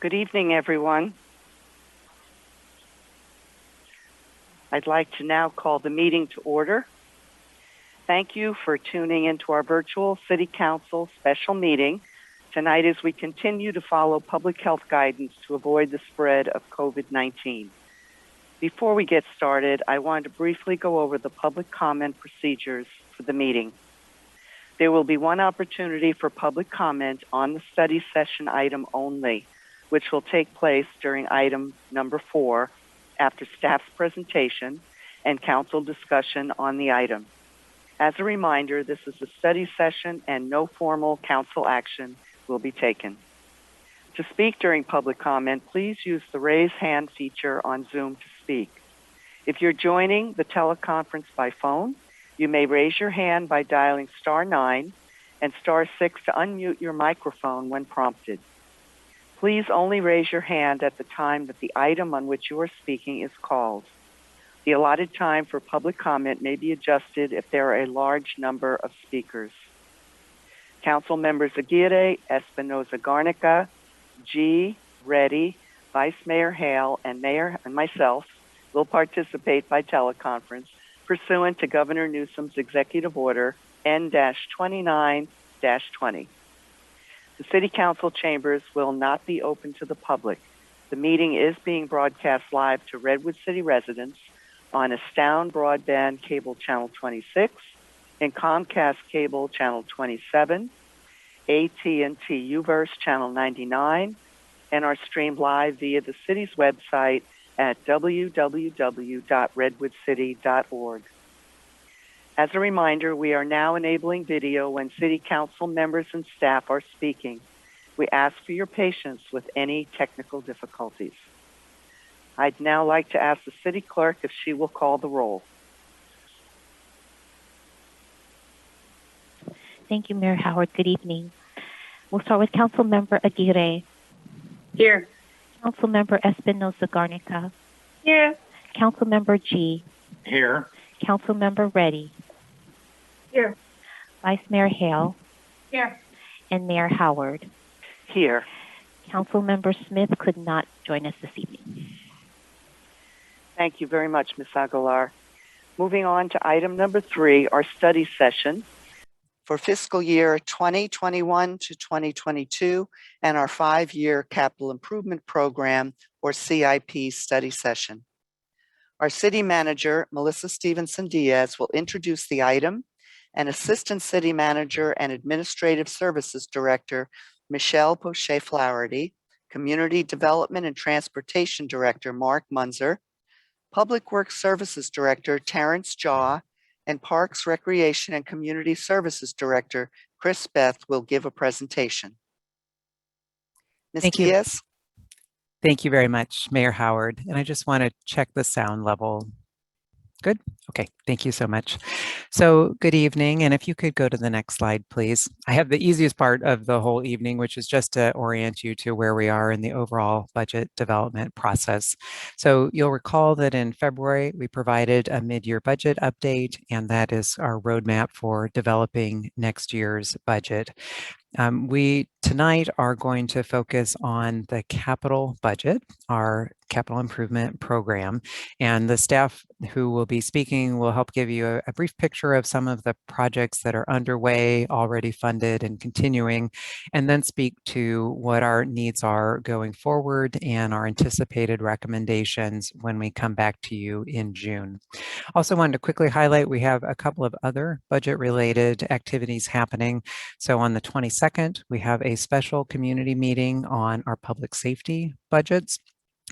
Good evening, everyone. I'd like to now call the meeting to order. Thank you for tuning into our virtual City Council special meeting tonight as we continue to follow public health guidance to avoid the spread of COVID-19. Before we get started, I wanted to briefly go over the public comment procedures for the meeting. There will be one opportunity for public comment on the study session item only, which will take place during item number 4 after staff's presentation and council discussion on the item. As a reminder, this is a study session and no formal council action will be taken. To speak during public comment, please use the raise hand feature on Zoom to speak. If you're joining the teleconference by phone, you may raise your hand by dialing *9 and *6 to unmute your microphone when prompted. Please only raise your hand at the time that the item on which you are speaking is called. The allotted time for public comment may be adjusted if there are a large number of speakers. Council members Aguirre, Espinoza Garnica, G, Reddy, Vice Mayor Hale, and Mayor and myself will participate by teleconference pursuant to Governor Newsom's Executive Order N-29-20. The City Council chambers will not be open to the public. The meeting is being broadcast live to Redwood City residents on Astound Broadband Cable Channel 26 and Comcast Cable Channel 27, AT&T UVerse Channel 99, and are streamed live via the city's website at www.redwoodcity.org. As a reminder, we are now enabling video when City Council members and staff are speaking. We ask for your patience with any technical difficulties. I'd now like to ask the City Clerk if she will call the roll. Thank you, Mayor Howard. Good evening. We'll start with Councilmember Aguirre. Here. Councilmember Espinoza Garnica. Here. Councilmember G. Here. Councilmember Reddy. Here. Vice Mayor Hale. Here. And Mayor Howard. Here. Councilmember Smith could not join us this evening. Thank you very much, Ms. Aguilar. Moving on to item number 3, our study session for fiscal year 2021 to 2022 and our 5-year capital improvement program or CIP study session. Our city manager, Melissa Stevenson Diaz, will introduce the item, and Assistant City Manager and Administrative Services Director, Michelle Poche-Flaherty, Community Development and Transportation Director, Mark Munzer, Public Works Services Director, Terrence Jaw, and Parks, Recreation, and Community Services Director, Chris Beth, will give a presentation. Ms. Diaz? Thank you very much, Mayor Howard. And I just want to check the sound level. Good? Okay, thank you so much. So good evening, and if you could go to the next slide, please. I have the easiest part of the whole evening, which is just to orient you to where we are in the overall budget development process. So you'll recall that in February, we provided a mid-year budget update, and that is our roadmap for developing next year's budget. We tonight are going to focus on the capital budget, our capital improvement program, and the staff who will be speaking will help give you a brief picture of some of the projects that are underway, already funded and continuing, and then speak to what our needs are going forward and our anticipated recommendations when we come back to you in June. Also wanted to quickly highlight we have a couple of other budget-related activities happening. So on the 22nd, we have a special community meeting on our public safety budgets.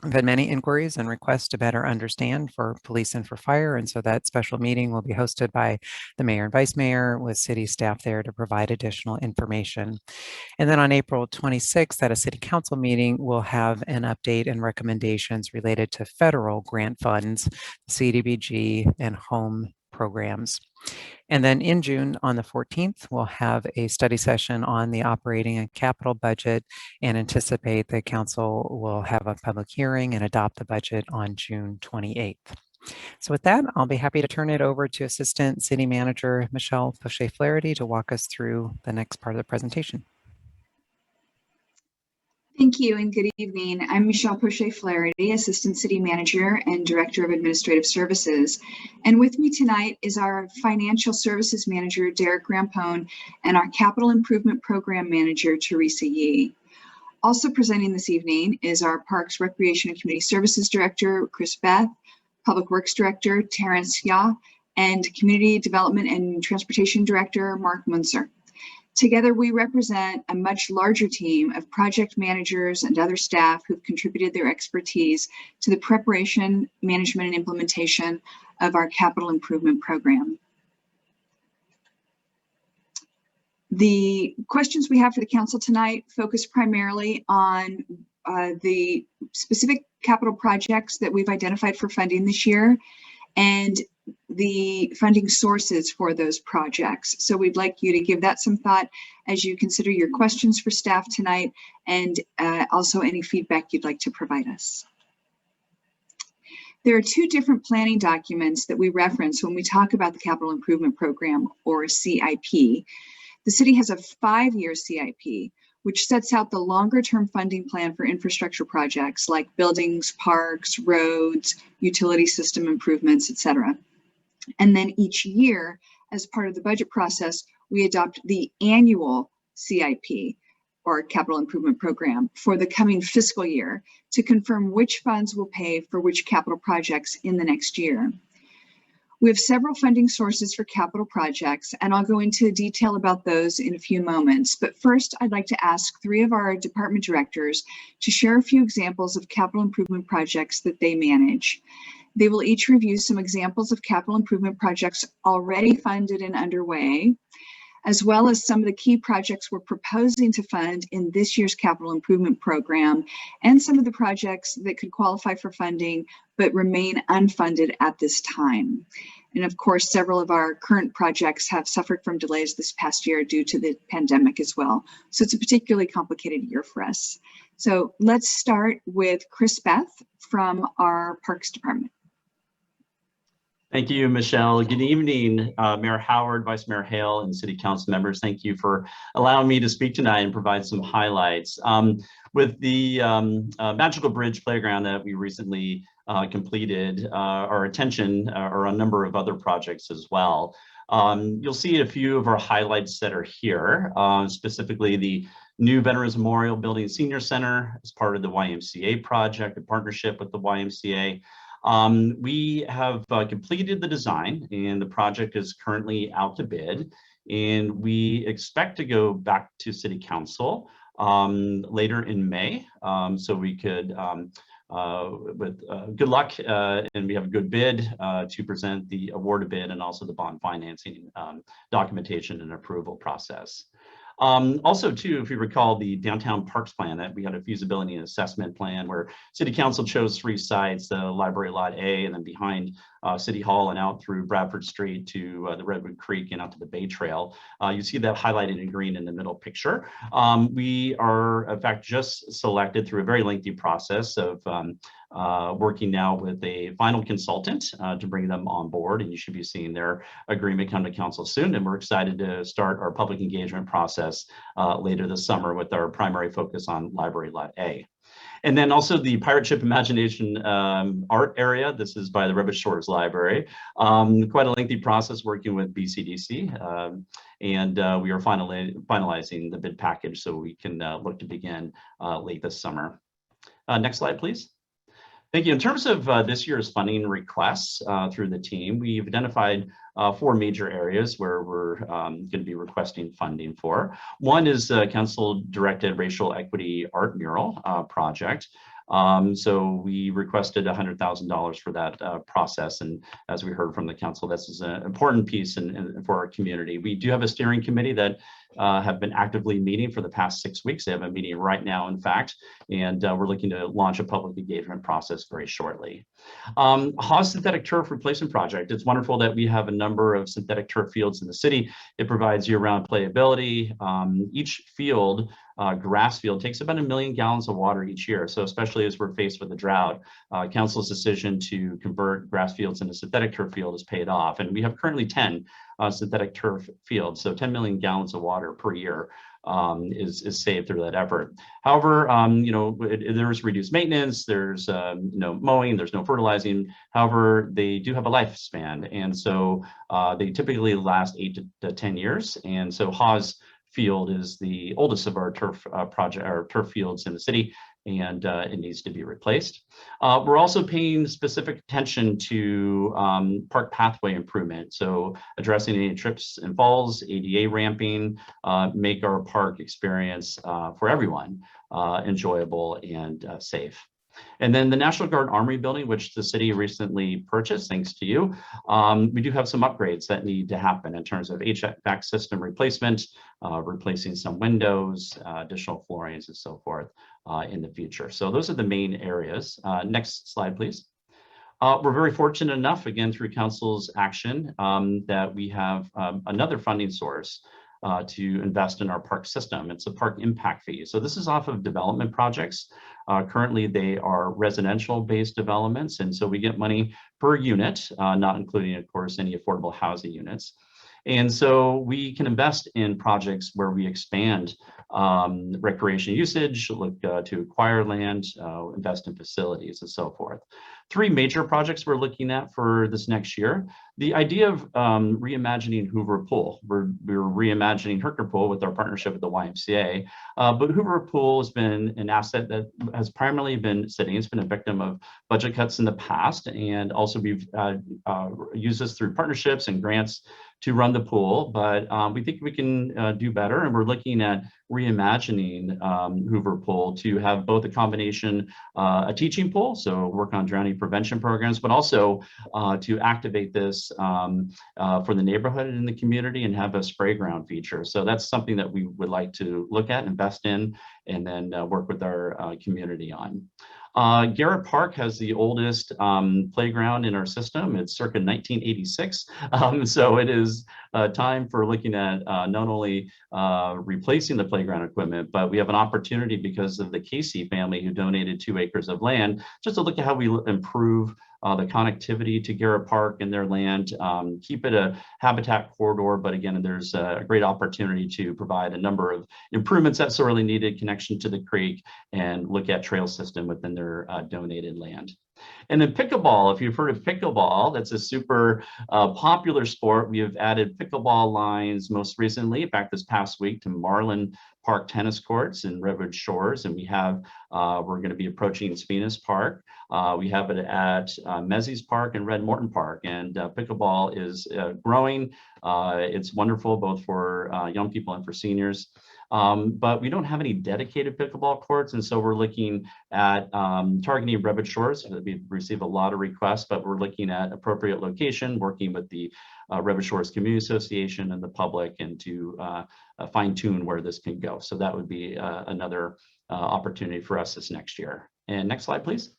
We've had many inquiries and requests to better understand for police and for fire, and so that special meeting will be hosted by the mayor and vice mayor with city staff there to provide additional information. And then on April 26th at a city council meeting, we'll have an update and recommendations related to federal grant funds, CDBG, and home programs. And then in June on the 14th, we'll have a study session on the operating and capital budget and anticipate that council will have a public hearing and adopt the budget on June 28th. So with that, I'll be happy to turn it over to Assistant City Manager Michelle Poche-Flaherty to walk us through the next part of the presentation. Thank you and good evening. I'm Michelle Poche-Flaherty, Assistant City Manager and Director of Administrative Services. And with me tonight is our Financial Services Manager, Derek Rampone, and our Capital Improvement Program Manager, Teresa Yee. Also presenting this evening is our Parks, Recreation, and Community Services Director, Chris Beth, Public Works Director, Terrence Yaw, and Community Development and Transportation Director, Mark Munzer. Together, we represent a much larger team of project managers and other staff who've contributed their expertise to the preparation, management, and implementation of our capital improvement program. The questions we have for the council tonight focus primarily on the specific capital projects that we've identified for funding this year and the funding sources for those projects. So we'd like you to give that some thought as you consider your questions for staff tonight, and also any feedback you'd like to provide us. There are two different planning documents that we reference when we talk about the Capital Improvement Program, or CIP. The city has a 5-year CIP, which sets out the longer-term funding plan for infrastructure projects like buildings, parks, roads, utility system improvements, etc. And then each year, as part of the budget process, we adopt the annual CIP, or Capital Improvement Program, for the coming fiscal year to confirm which funds will pay for which capital projects in the next year. We have several funding sources for capital projects, and I'll go into detail about those in a few moments. But first, I'd like to ask 3 of our department directors to share a few examples of capital improvement projects that they manage. They will each review some examples of capital improvement projects already funded and underway, as well as some of the key projects we're proposing to fund in this year's capital improvement program, and some of the projects that could qualify for funding but remain unfunded at this time. And of course, several of our current projects have suffered from delays this past year due to the pandemic as well. So it's a particularly complicated year for us. So let's start with Chris Beth from our Parks Department. Thank you, Michelle. Good evening, Mayor Howard, Vice Mayor Hale, and City Council members. Thank you for allowing me to speak tonight and provide some highlights. With the Magical Bridge Playground that we recently completed, our attention are on a number of other projects as well. You'll see a few of our highlights that are here, specifically the new Veterans Memorial Building Senior Center as part of the YMCA project, a partnership with the YMCA. We have completed the design, and the project is currently out to bid, and we expect to go back to City Council later in May, so we could, with good luck, and we have a good bid to present the award bid and also the bond financing documentation and approval process. Also, too, if you recall the downtown parks plan, that we had a feasibility and assessment plan where City Council chose 3 sites, the Library Lot A, and then behind City Hall and out through Bradford Street to the Redwood Creek and out to the Bay Trail. You see that highlighted in green in the middle picture. We are, in fact, just selected through a very lengthy process of working now with a final consultant to bring them on board, and you should be seeing their agreement come to council soon. And we're excited to start our public engagement process later this summer with our primary focus on Library Lot A. And then also the Pirate Ship Imagination art area. This is by the Rubbish Shores Library. Quite a lengthy process working with BCDC, and we are finalizing the bid package so we can look to begin late this summer. Next slide, please. Thank you. In terms of this year's funding requests through the team, we've identified 4 major areas where we're going to be requesting funding for. One is the council-directed racial equity art mural project. So we requested $100,000 for that process, and as we heard from the council, this is an important piece for our community. We do have a steering committee that have been actively meeting for the past 6 weeks. They have a meeting right now, in fact, and we're looking to launch a public engagement process very shortly. Haas Synthetic Turf Replacement Project. It's wonderful that we have a number of synthetic turf fields in the city. It provides year-round playability. Each field, grass field, takes about 1 million gallons of water each year. So especially as we're faced with a drought, council's decision to convert grass fields into synthetic turf field is paid off. And we have currently 10 synthetic turf fields, so 10 million gallons of water per year is saved through that effort. However, there's reduced maintenance, there's no mowing, there's no fertilizing. However, they do have a lifespan, and so they typically last 8 to 10 years. And so Hawes Field is the oldest of our turf turf fields in the city, and it needs to be replaced. We're also paying specific attention to park pathway improvement. So addressing any trips and falls, ADA ramping, make our park experience for everyone enjoyable and safe. And then the National Guard Armory building, which the city recently purchased, thanks to you, we do have some upgrades that need to happen in terms of HVAC system replacement, replacing some windows, additional floorings, and so forth in the future. So those are the main areas. Next slide, please. We're very fortunate enough, again, through council's action, that we have another funding source to invest in our park system. It's a park impact fee. So this is off of development projects. Currently, they are residential-based developments, and so we get money per unit, not including, of course, any affordable housing units. And so we can invest in projects where we expand recreation usage, look to acquire land, invest in facilities, and so forth. 3 major projects we're looking at for this next year. The idea of reimagining Hoover Pool. We're reimagining Herker Pool with our partnership with the YMCA, but Hoover Pool has been an asset that has primarily been sitting. It's been a victim of budget cuts in the past, and also we've used this through partnerships and grants to run the pool, but we think we can do better, and we're looking at reimagining Hoover Pool to have both a combination, a teaching pool, so work on drowning prevention programs, but also to activate this for the neighborhood and in the community and have a spray ground feature. So that's something that we would like to look at, invest in, and then work with our community on. Garrett Park has the oldest playground in our system. It's circa 1986. So it is time for looking at not only replacing the playground equipment, but we have an opportunity because of the Casey family who donated 2 acres of land, just to look at how we improve the connectivity to Garrett Park and their land, keep it a habitat corridor, but again, there's a great opportunity to provide a number of improvements that sorely needed, connection to the creek, and look at trail system within their donated land. And then pickleball, if you've heard of pickleball, that's a super popular sport. We have added pickleball lines most recently, in fact, this past week, to Marlin Park tennis courts in Redwood Shores, and we have, we're going to be approaching Spinas Park. We have it at Mezzies Park and Red Morton Park, and pickleball is growing. It's wonderful both for young people and for seniors. But we don't have any dedicated pickleball courts, and so we're looking at targeting Redwood Shores. We receive a lot of requests, but we're looking at appropriate location, working with the Redwood Shores Community Association and the public, and to fine tune where this can go. So that would be another opportunity for us this next year. And next slide, please.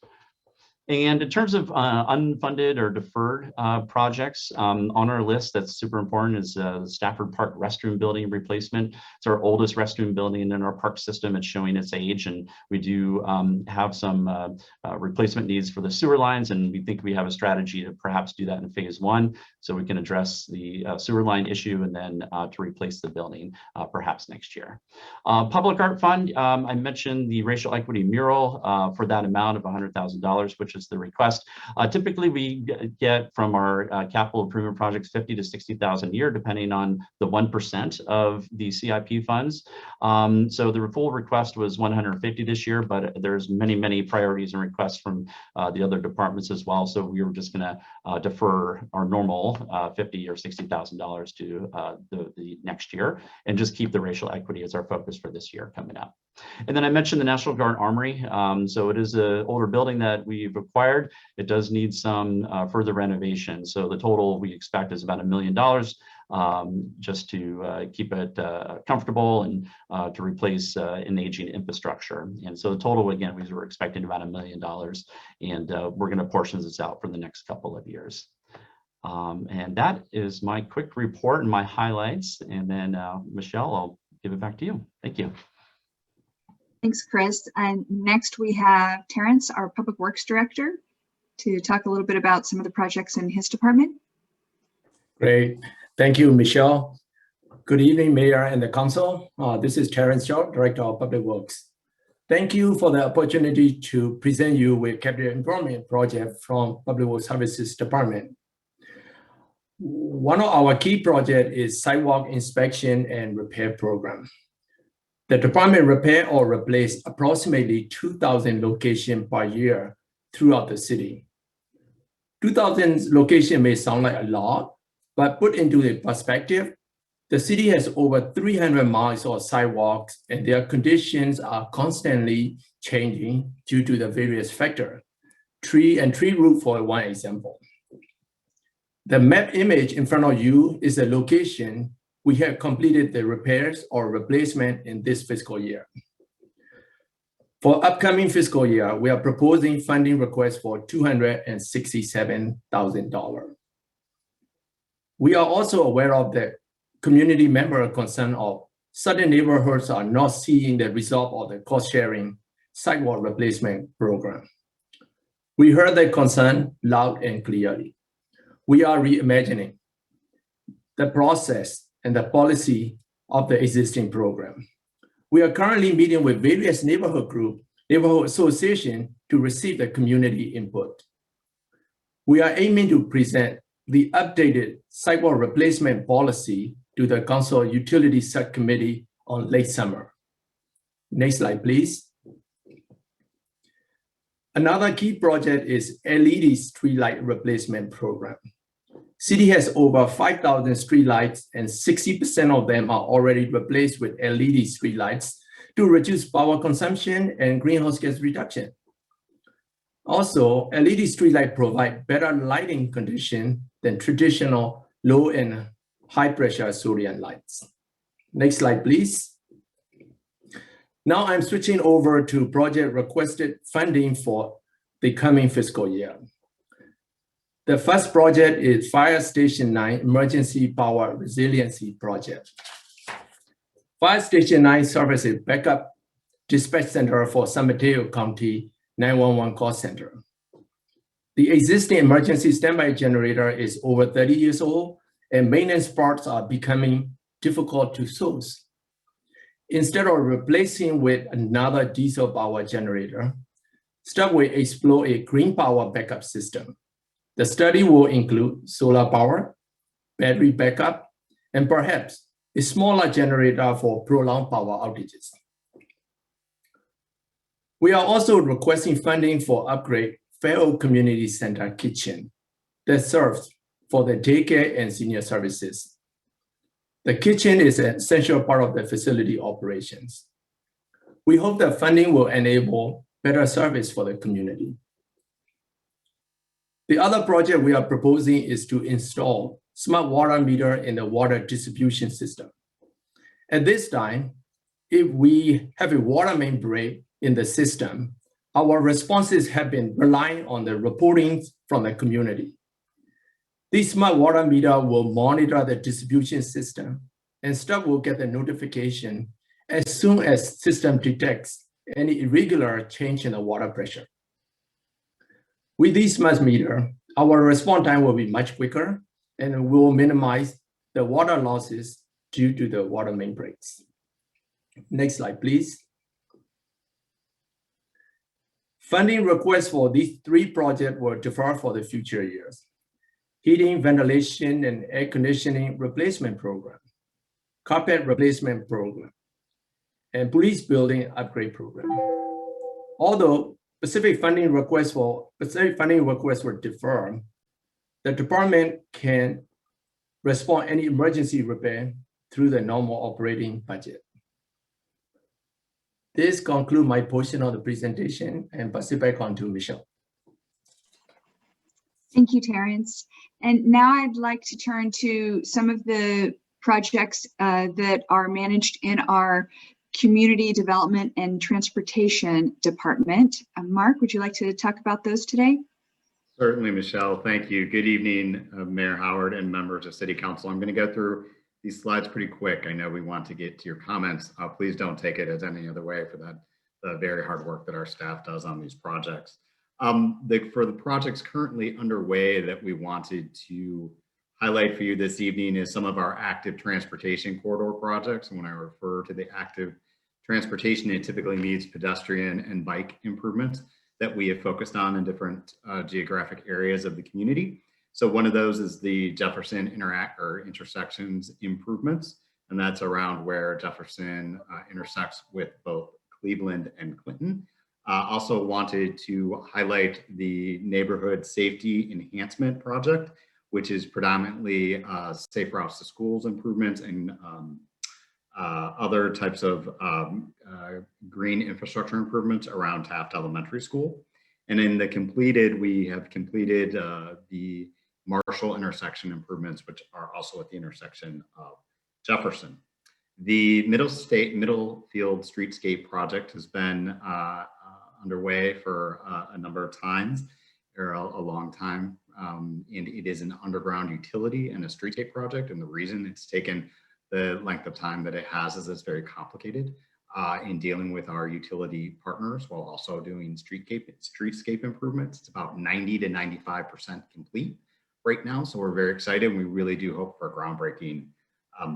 And in terms of unfunded or deferred projects on our list, that's super important, is the Stafford Park restroom building replacement. It's our oldest restroom building in our park system. It's showing its age, and we do have some replacement needs for the sewer lines, and we think we have a strategy to perhaps do that in phase 1, so we can address the sewer line issue and then to replace the building perhaps next year. Public Art Fund, I mentioned the racial equity mural for that amount of $100,000, which is the request. Typically, we get from our capital improvement projects 50 to 60,000 a year, depending on the 1% of the CIP funds. So the full request was 150 this year, but there's many priorities and requests from the other departments as well. So we were just going to defer our normal $50 or $60,000 to the next year, and just keep the racial equity as our focus for this year coming up. And then I mentioned the National Guard Armory. So it is an older building that we've acquired. It does need some further renovation. So the total we expect is about $1 million, just to keep it comfortable and to replace an aging infrastructure. And so the total, again, we were expecting about $1 million, and we're going to portion this out for the next couple of years. And that is my quick report and my highlights. And then Michelle, I'll give it back to you. Thank you. Thanks, Chris. And next we have Terrence, our Public Works Director, to talk a little bit about some of the projects in his department. Great. Thank you, Michelle. Good evening, Mayor and the Council. This is Terrence Shaw, Director of Public Works. Thank you for the opportunity to present you with capital improvement project from Public Works Services Department. One of our key projects is sidewalk inspection and repair program. The department repair or replace approximately 2,000 locations per year throughout the city. 2,000 locations may sound like a lot, but put into the perspective, the city has over 300 miles of sidewalks and their conditions are constantly changing due to the various factors. Tree root for one example. The map image in front of you is the location we have completed the repairs or replacement in this fiscal year. For upcoming fiscal year, we are proposing funding requests for $267,000. We are also aware of the community member concern of certain neighborhoods are not seeing the result of the cost-sharing sidewalk replacement program. We heard the concern loud and clearly. We are reimagining the process and the policy of the existing program. We are currently meeting with various neighborhood groups, neighborhood associations to receive the community input. We are aiming to present the updated sidewalk replacement policy to the Council Utility Subcommittee on late summer. Next slide, please. Another key project is LED streetlight replacement program. City has over 5,000 streetlights and 60% of them are already replaced with LED streetlights to reduce power consumption and greenhouse gas reduction. Also, LED streetlights provide better lighting conditions than traditional low and high pressure sodium lights. Next slide, please. Now I'm switching over to project requested funding for the coming fiscal year. The first project is Fire Station 9 Emergency Power Resiliency Project. Fire Station 9 serves as a backup dispatch center for San Mateo County 911 call center. The existing emergency standby generator is over 30 years old and maintenance parts are becoming difficult to source. Instead of replacing with another diesel power generator, staff will explore a green power backup system. The study will include solar power, battery backup, and perhaps a smaller generator for prolonged power outages. We are also requesting funding for upgrade Fairfield Community Center kitchen that serves for the daycare and senior services. The kitchen is an essential part of the facility operations. We hope that funding will enable better service for the community. The other project we are proposing is to install smart water meter in the water distribution system. At this time, if we have a water main break in the system, our responses have been relying on the reporting from the community. This smart water meter will monitor the distribution system and staff will get the notification as soon as system detects any irregular change in the water pressure. With this smart meter, our response time will be much quicker and will minimize the water losses due to the water main breaks. Next slide, please. Funding requests for these three projects were deferred for the future years. Heating, ventilation, and air conditioning replacement program, carpet replacement program, and police building upgrade program. Although specific funding requests were deferred, the department can respond any emergency repair through the normal operating budget. This concludes my portion of the presentation and pass it back on to Michelle. Thank you, Terrence. And now I'd like to turn to some of the projects that are managed in our Community Development and Transportation Department. Mark, would you like to talk about those today? Certainly, Michelle. Thank you. Good evening, Mayor Howard and members of City Council. I'm going to go through these slides pretty quick. I know we want to get to your comments. Please don't take it as any other way for that the very hard work that our staff does on these projects. For the projects currently underway that we wanted to highlight for you this evening is some of our active transportation corridor projects. And when I refer to the active transportation, it typically means pedestrian and bike improvements that we have focused on in different geographic areas of the community. So one of those is the Jefferson intersections improvements, and that's around where Jefferson intersects with both Cleveland and Clinton. Also wanted to highlight the neighborhood safety enhancement project, which is predominantly safe routes to schools improvements and other types of green infrastructure improvements around Taft Elementary School. And in the completed, we have completed the Marshall intersection improvements, which are also at the intersection of Jefferson. The Middlefield Streetscape project has been underway for a number of times, or a long time. And it is an underground utility and a streetscape project. And the reason it's taken the length of time that it has is it's very complicated in dealing with our utility partners while also doing streetscape improvements. It's about 90 to 95% complete right now. So we're very excited. We really do hope for groundbreaking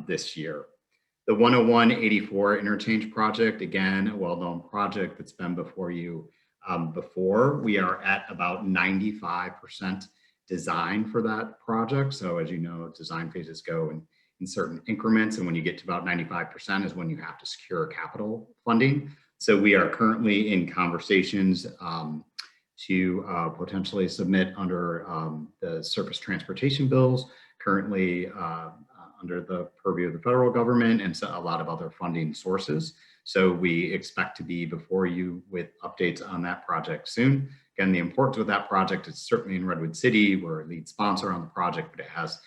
this year. The 101-84 interchange project, again, a well-known project that's been before you before. We are at about 95% design for that project. So as you know, design phases go in certain increments. And when you get to about 95% is when you have to secure capital funding. So we are currently in conversations to potentially submit under the surface transportation bills, currently under the purview of the federal government and so a lot of other funding sources. So we expect to be before you with updates on that project soon. Again, the importance of that project is certainly in Redwood City. We're a lead sponsor on the project, but it has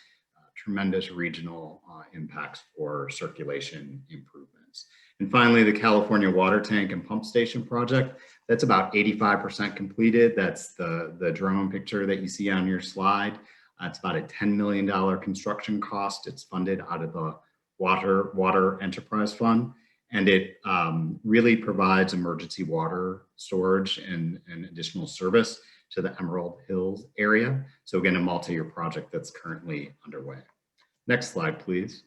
tremendous regional impacts for circulation improvements. And finally, the California Water Tank and Pump Station project, that's about 85% completed. That's the drone picture that you see on your slide. It's about a $10 million construction cost. It's funded out of the Water Enterprise Fund. And it really provides emergency water storage and additional service to the Emerald Hills area. So again, a multi-year project that's currently underway. Next slide, please.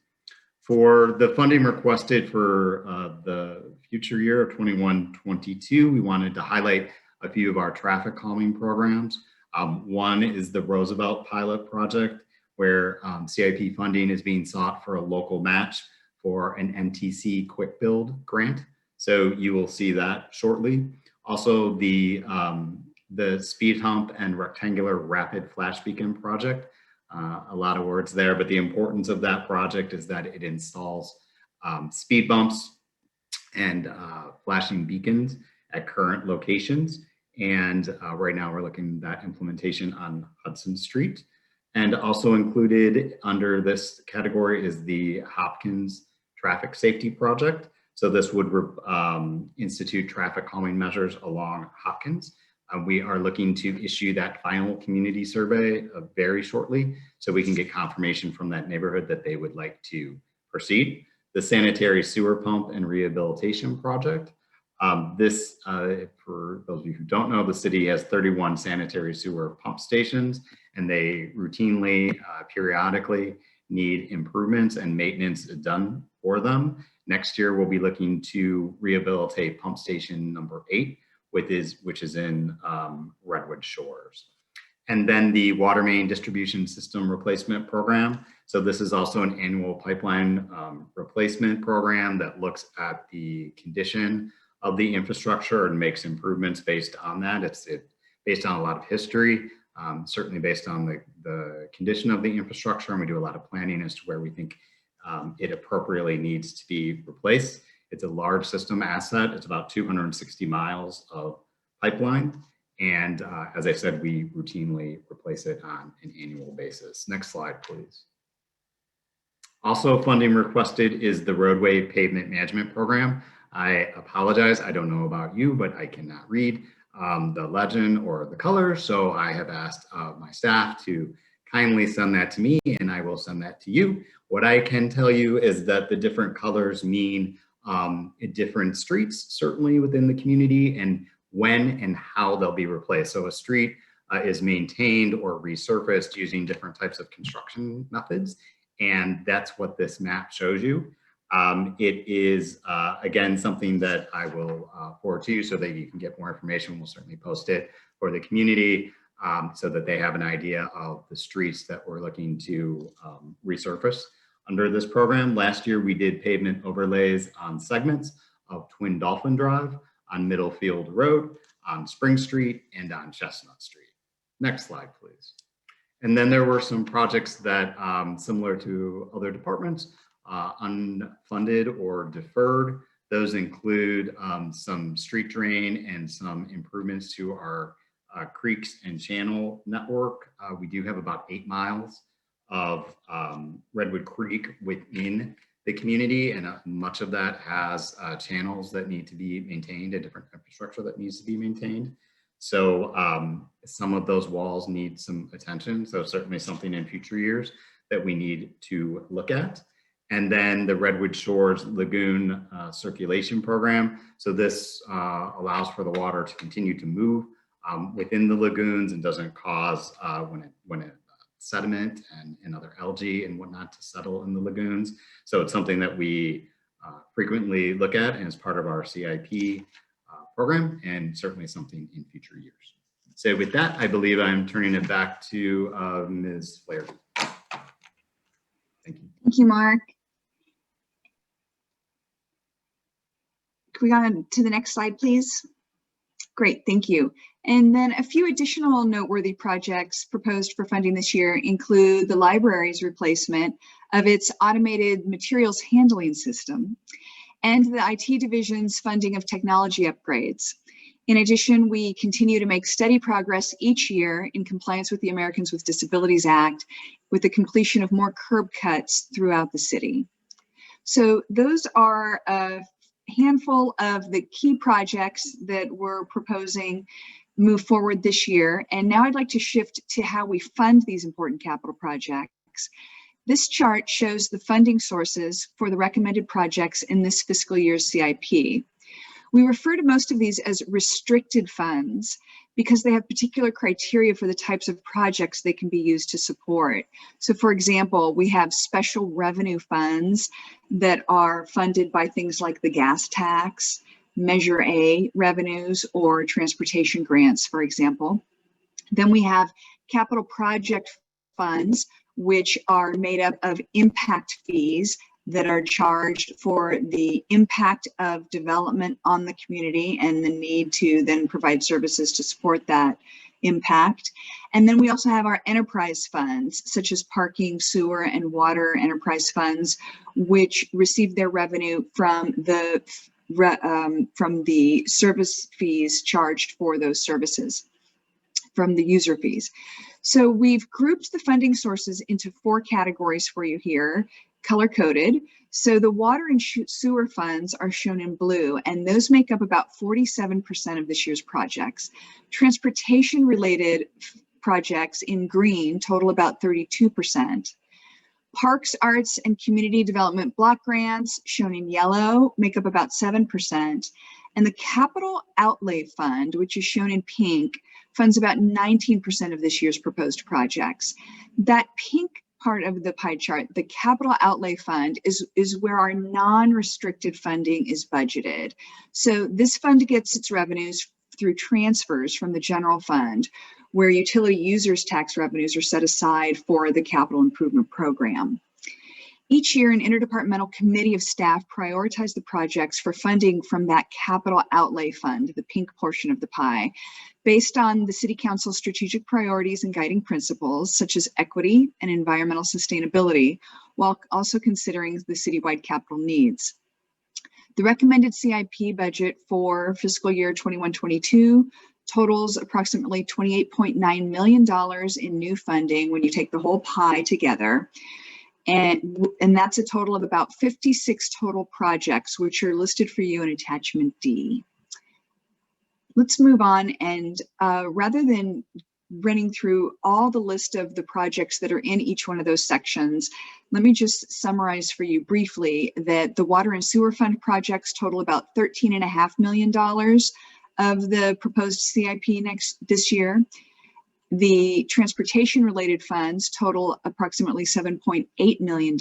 For the funding requested for the future year of 21-22, we wanted to highlight a few of our traffic calming programs. One is the Roosevelt pilot project, where CIP funding is being sought for a local match for an MTC quick build grant. So you will see that shortly. Also the speed hump and rectangular rapid flash beacon project. A lot of words there, but the importance of that project is that it installs speed bumps and flashing beacons at current locations. And right now we're looking at that implementation on Hudson Street. And also included under this category is the Hopkins Traffic Safety Project. So this would institute traffic calming measures along Hopkins. We are looking to issue that final community survey very shortly, so we can get confirmation from that neighborhood that they would like to proceed. The sanitary sewer pump and rehabilitation project. This, for those of you who don't know, the city has 31 sanitary sewer pump stations, and they routinely, periodically need improvements and maintenance done for them. Next year, we'll be looking to rehabilitate pump station number 8, which is in Redwood Shores. And then the water main distribution system replacement program. So this is also an annual pipeline replacement program that looks at the condition of the infrastructure and makes improvements based on that. It's based on a lot of history, certainly based on the condition of the infrastructure, and we do a lot of planning as to where we think it appropriately needs to be replaced. It's a large system asset. It's about 260 miles of pipeline. And as I said, we routinely replace it on an annual basis. Next slide, please. Also funding requested is the roadway pavement management program. I apologize, I don't know about you, but I cannot read the legend or the colors. So I have asked my staff to kindly send that to me, and I will send that to you. What I can tell you is that the different colors mean different streets, certainly within the community, and when and how they'll be replaced. So a street is maintained or resurfaced using different types of construction methods. And that's what this map shows you. It is, again, something that I will forward to you so that you can get more information. We'll certainly post it for the community so that they have an idea of the streets that we're looking to resurface under this program. Last year, we did pavement overlays on segments of Twin Dolphin Drive, on Middlefield Road, on Spring Street, and on Chestnut Street. Next slide, please. And then there were some projects that, similar to other departments, unfunded or deferred. Those include some street drain and some improvements to our creeks and channel network. We do have about 8 miles of Redwood Creek within the community, and much of that has channels that need to be maintained, a different infrastructure that needs to be maintained. So some of those walls need some attention. So certainly something in future years that we need to look at. And then the Redwood Shores Lagoon circulation program. So this allows for the water to continue to move within the lagoons and doesn't cause when it sediment and other algae and whatnot to settle in the lagoons. So it's something that we frequently look at and is part of our CIP program, and certainly something in future years. So with that, I believe I'm turning it back to Ms. Flaherty. Thank you. Thank you, Mark. Can we go on to the next slide, please? Great, thank you. And then a few additional noteworthy projects proposed for funding this year include the library's replacement of its automated materials handling system and the IT division's funding of technology upgrades. In addition, we continue to make steady progress each year in compliance with the Americans with Disabilities Act with the completion of more curb cuts throughout the city. So those are a handful of the key projects that we're proposing move forward this year. And now I'd like to shift to how we fund these important capital projects. This chart shows the funding sources for the recommended projects in this fiscal year's CIP. We refer to most of these as restricted funds because they have particular criteria for the types of projects they can be used to support. So for example, we have special revenue funds that are funded by things like the gas tax, Measure A revenues, or transportation grants, for example. Then we have capital project funds, which are made up of impact fees that are charged for the impact of development on the community and the need to then provide services to support that impact. And then we also have our enterprise funds, such as parking, sewer, and water enterprise funds, which receive their revenue from the service fees charged for those services, from the user fees. So we've grouped the funding sources into 4 categories for you here, color-coded. So the water and sewer funds are shown in blue, and those make up about 47% of this year's projects. Transportation-related projects in green total about 32%. Parks, arts, and community development block grants, shown in yellow, make up about 7%. And the capital outlay fund, which is shown in pink, funds about 19% of this year's proposed projects. That pink part of the pie chart, the capital outlay fund, is where our non-restricted funding is budgeted. So this fund gets its revenues through transfers from the general fund, where utility users tax revenues are set aside for the capital improvement program. Each year, an interdepartmental committee of staff prioritize the projects for funding from that capital outlay fund, the pink portion of the pie, based on the City Council's strategic priorities and guiding principles, such as equity and environmental sustainability, while also considering the citywide capital needs. The recommended CIP budget for fiscal year 21-22 totals approximately $28.9 million in new funding when you take the whole pie together. And that's a total of about 56 total projects, which are listed for you in attachment D. Let's move on, and rather than running through all the list of the projects that are in each one of those sections, let me just summarize for you briefly that the water and sewer fund projects total about $13.5 million of the proposed CIP this year. The transportation related funds total approximately $7.8 million.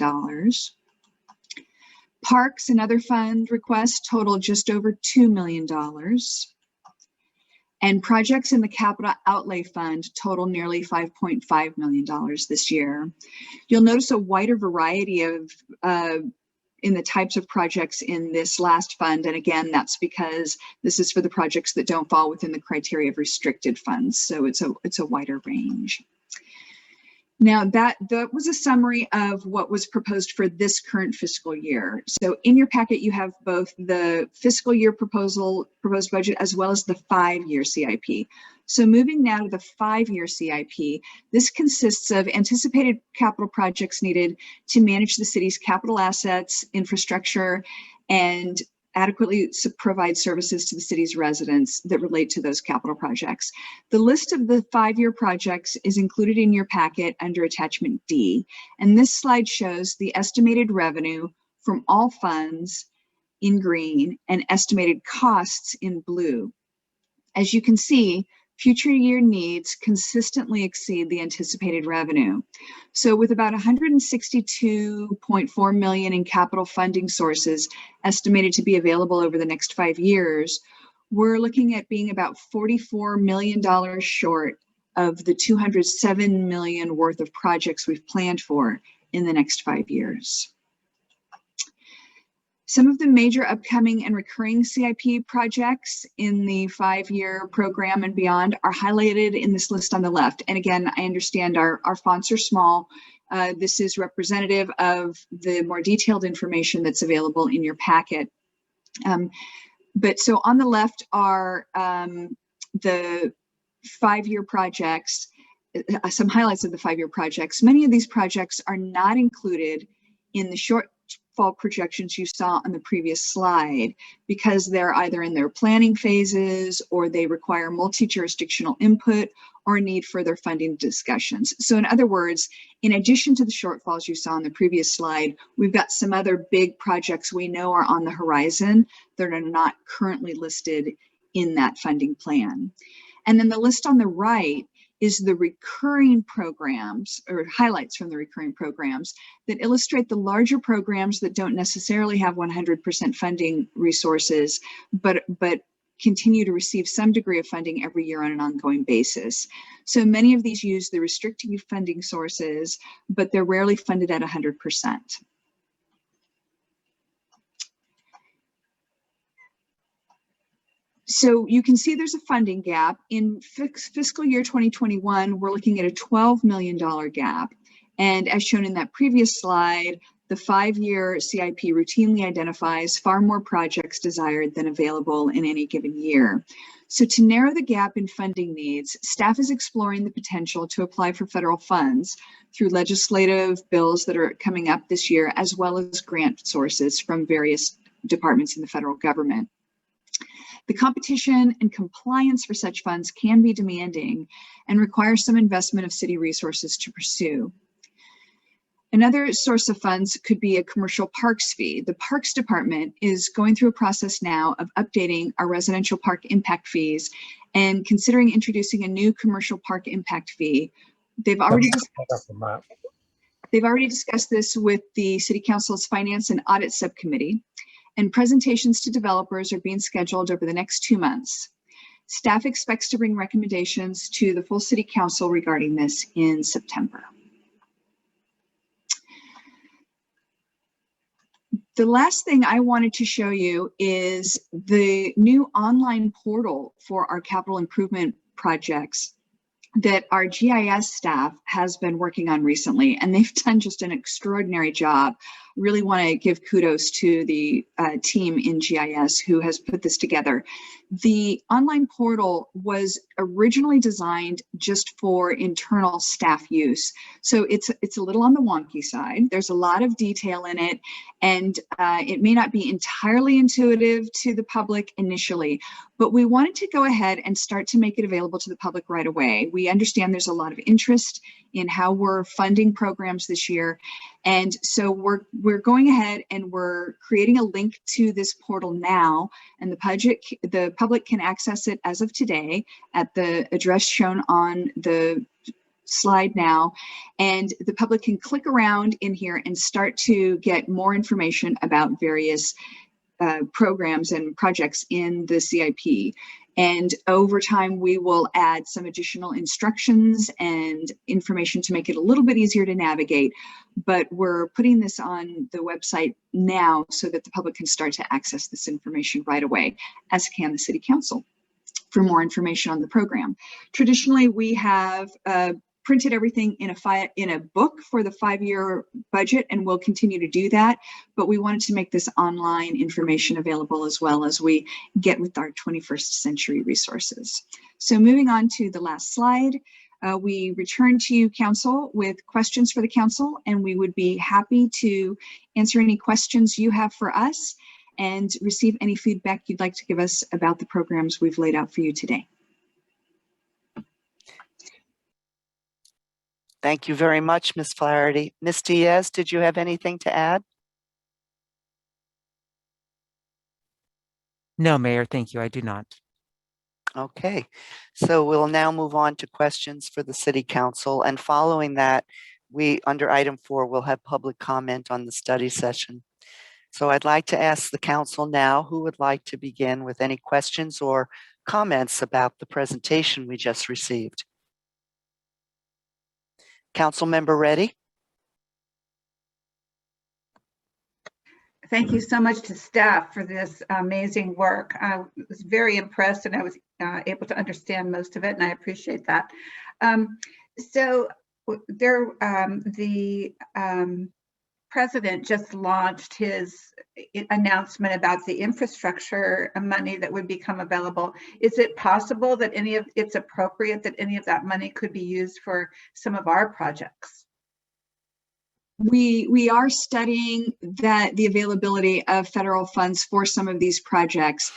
Parks and other fund requests total just over $2 million. And projects in the capital outlay fund total nearly $5.5 million this year. You'll notice a wider variety of in the types of projects in this last fund. And again, that's because this is for the projects that don't fall within the criteria of restricted funds. So it's a wider range. Now that was a summary of what was proposed for this current fiscal year. So in your packet, you have both the fiscal year proposed budget as well as the 5-year CIP. So moving now to the 5-year CIP, this consists of anticipated capital projects needed to manage the city's capital assets, infrastructure, and adequately provide services to the city's residents that relate to those capital projects. The list of the 5-year projects is included in your packet under attachment D. And this slide shows the estimated revenue from all funds in green and estimated costs in blue. As you can see, future year needs consistently exceed the anticipated revenue. So with about $162.4 million in capital funding sources estimated to be available over the next 5 years, we're looking at being about $44 million short of the $207 million worth of projects we've planned for in the next 5 years. Some of the major upcoming and recurring CIP projects in the 5-year program and beyond are highlighted in this list on the left. And again, I understand our fonts are small. This is representative of the more detailed information that's available in your packet. But so on the left are the 5-year projects, some highlights of the 5-year projects. Many of these projects are not included in the shortfall projections you saw on the previous slide because they're either in their planning phases or they require multi-jurisdictional input or need further funding discussions. So in other words, in addition to the shortfalls you saw on the previous slide, we've got some other big projects we know are on the horizon that are not currently listed in that funding plan. And then the list on the right is the recurring programs or highlights from the recurring programs that illustrate the larger programs that don't necessarily have 100% funding resources, but continue to receive some degree of funding every year on an ongoing basis. So many of these use the restricted funding sources, but they're rarely funded at 100%. So you can see there's a funding gap. In fiscal year 2021, we're looking at a $12 million gap. And as shown in that previous slide, the 5-year CIP routinely identifies far more projects desired than available in any given year. So to narrow the gap in funding needs, staff is exploring the potential to apply for federal funds through legislative bills that are coming up this year, as well as grant sources from various departments in the federal government. The competition and compliance for such funds can be demanding and require some investment of city resources to pursue. Another source of funds could be a commercial parks fee. The Parks Department is going through a process now of updating our residential park impact fees and considering introducing a new commercial park impact fee. They've already discussed this with the City Council's Finance and Audit Subcommittee, and presentations to developers are being scheduled over the next 2 months. Staff expects to bring recommendations to the full City Council regarding this in September. The last thing I wanted to show you is the new online portal for our capital improvement projects that our GIS staff has been working on recently, and they've done just an extraordinary job. Really want to give kudos to the team in GIS who has put this together. The online portal was originally designed just for internal staff use. So it's a little on the wonky side. There's a lot of detail in it, and it may not be entirely intuitive to the public initially, but we wanted to go ahead and start to make it available to the public right away. We understand there's a lot of interest in how we're funding programs this year, And so we're going ahead and we're creating a link to this portal now, and the public can access it as of today at the address shown on the slide now, and the public can click around in here and start to get more information about various programs and projects in the CIP. And over time, we will add some additional instructions and information to make it a little bit easier to navigate. But we're putting this on the website now so that the public can start to access this information right away, as can the City Council for more information on the program. Traditionally, we have printed everything in a book for the 5-year budget, and we'll continue to do that. But we wanted to make this online information available as well as we get with our 21st century resources. So moving on to the last slide, we return to you, Council, with questions for the Council, and we would be happy to answer any questions you have for us and receive any feedback you'd like to give us about the programs we've laid out for you today. Thank you very much, Ms. Flaherty. Ms. Diaz, did you have anything to add? No, Mayor, thank you. I do not. Okay, so we'll now move on to questions for the City Council. And following that, under item 4, we'll have public comment on the study session. So I'd like to ask the Council now who would like to begin with any questions or comments about the presentation we just received. Councilmember Reddy? Thank you so much to staff for this amazing work. I was very impressed, and I was able to understand most of it, and I appreciate that. The president just launched his announcement about the infrastructure money that would become available. Is it possible that it's appropriate that any of that money could be used for some of our projects? We are studying the availability of federal funds for some of these projects.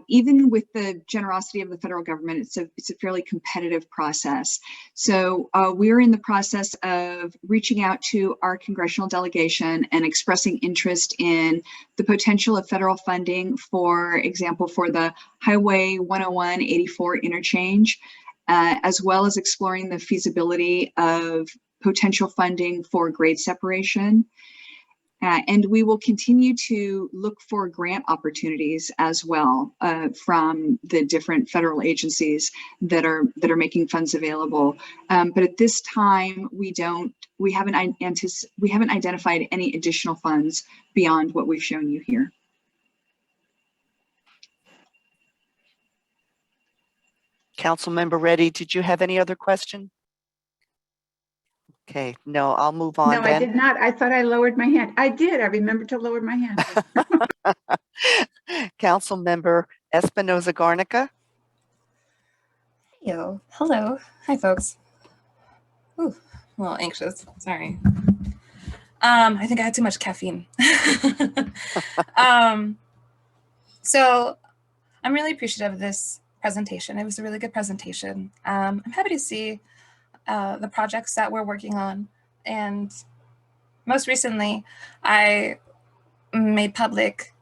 Even with the generosity of the federal government, it's a fairly competitive process. So we're in the process of reaching out to our congressional delegation and expressing interest in the potential of federal funding, for example, for the Highway 101-84 interchange, as well as exploring the feasibility of potential funding for grade separation. And we will continue to look for grant opportunities as well from the different federal agencies that are making funds available. But at this time, we haven't identified any additional funds beyond what we've shown you here. Councilmember Reddy, did you have any other question? Okay, no, I'll move on. No, then. I did not. I thought I lowered my hand. I did. I remembered to lower my hand. Councilmember Espinoza-Garnica. Yo, hello. Hi, folks. Ooh, a little anxious. Sorry. I think I had too much caffeine. So I'm really appreciative of this presentation. It was a really good presentation. I'm happy to see the projects that we're working on. And most recently, I made public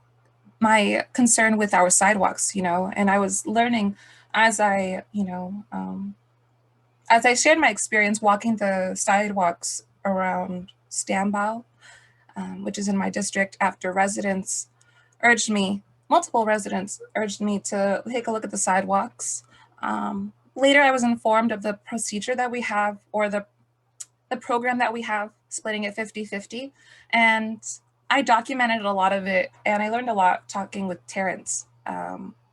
my concern with our sidewalks, and I was learning as I shared my experience walking the sidewalks around Stambaugh, which is in my district, after multiple residents urged me to take a look at the sidewalks. Later, I was informed of the procedure that we have, or the program that we have, splitting it 50-50. And I documented a lot of it, and I learned a lot talking with Terrence.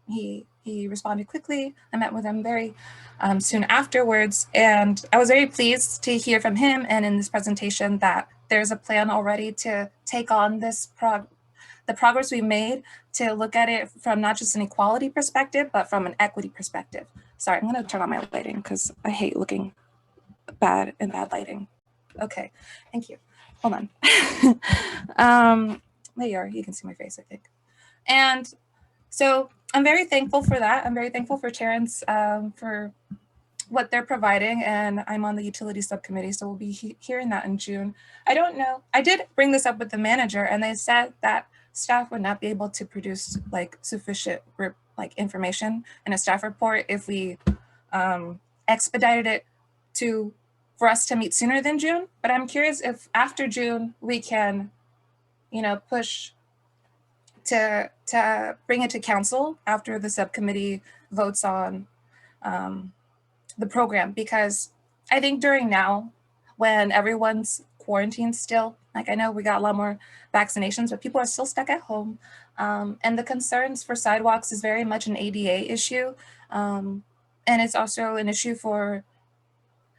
He responded quickly. I met with him very soon afterwards, and I was very pleased to hear from him and in this presentation that there's a plan already to take on this the progress we made, to look at it from not just an equality perspective, but from an equity perspective. Sorry, I'm gonna turn on my lighting because I hate looking bad in bad lighting. Okay, thank you. Hold on. There you are, you can see my face, I think. And so I'm very thankful for that. I'm very thankful for Terrence for what they're providing, and I'm on the utility subcommittee, so we'll be hearing that in June. I don't know. I did bring this up with the manager, and they said that staff would not be able to produce like sufficient like information in a staff report if we expedited it for us to meet sooner than June. But I'm curious if after June we can, push to bring it to council after the subcommittee votes on the program, because I think during now, when everyone's quarantined still, like I know we got a lot more vaccinations, but people are still stuck at home. And the concerns for sidewalks is very much an ADA issue. And it's also an issue for,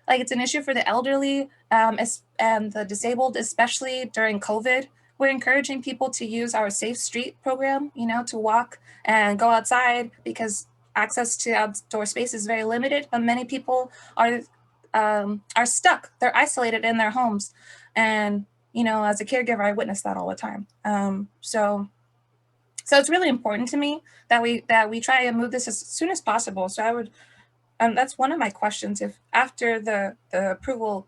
it's an issue for the elderly and the disabled, especially during COVID. We're encouraging people to use our Safe Street program, to walk and go outside, because access to outdoor space is very limited, but many people are stuck. They're isolated in their homes. And, as a caregiver, I witness that all the time. So it's really important to me that we try and move this as soon as possible. So I would, that's one of my questions. If after the approval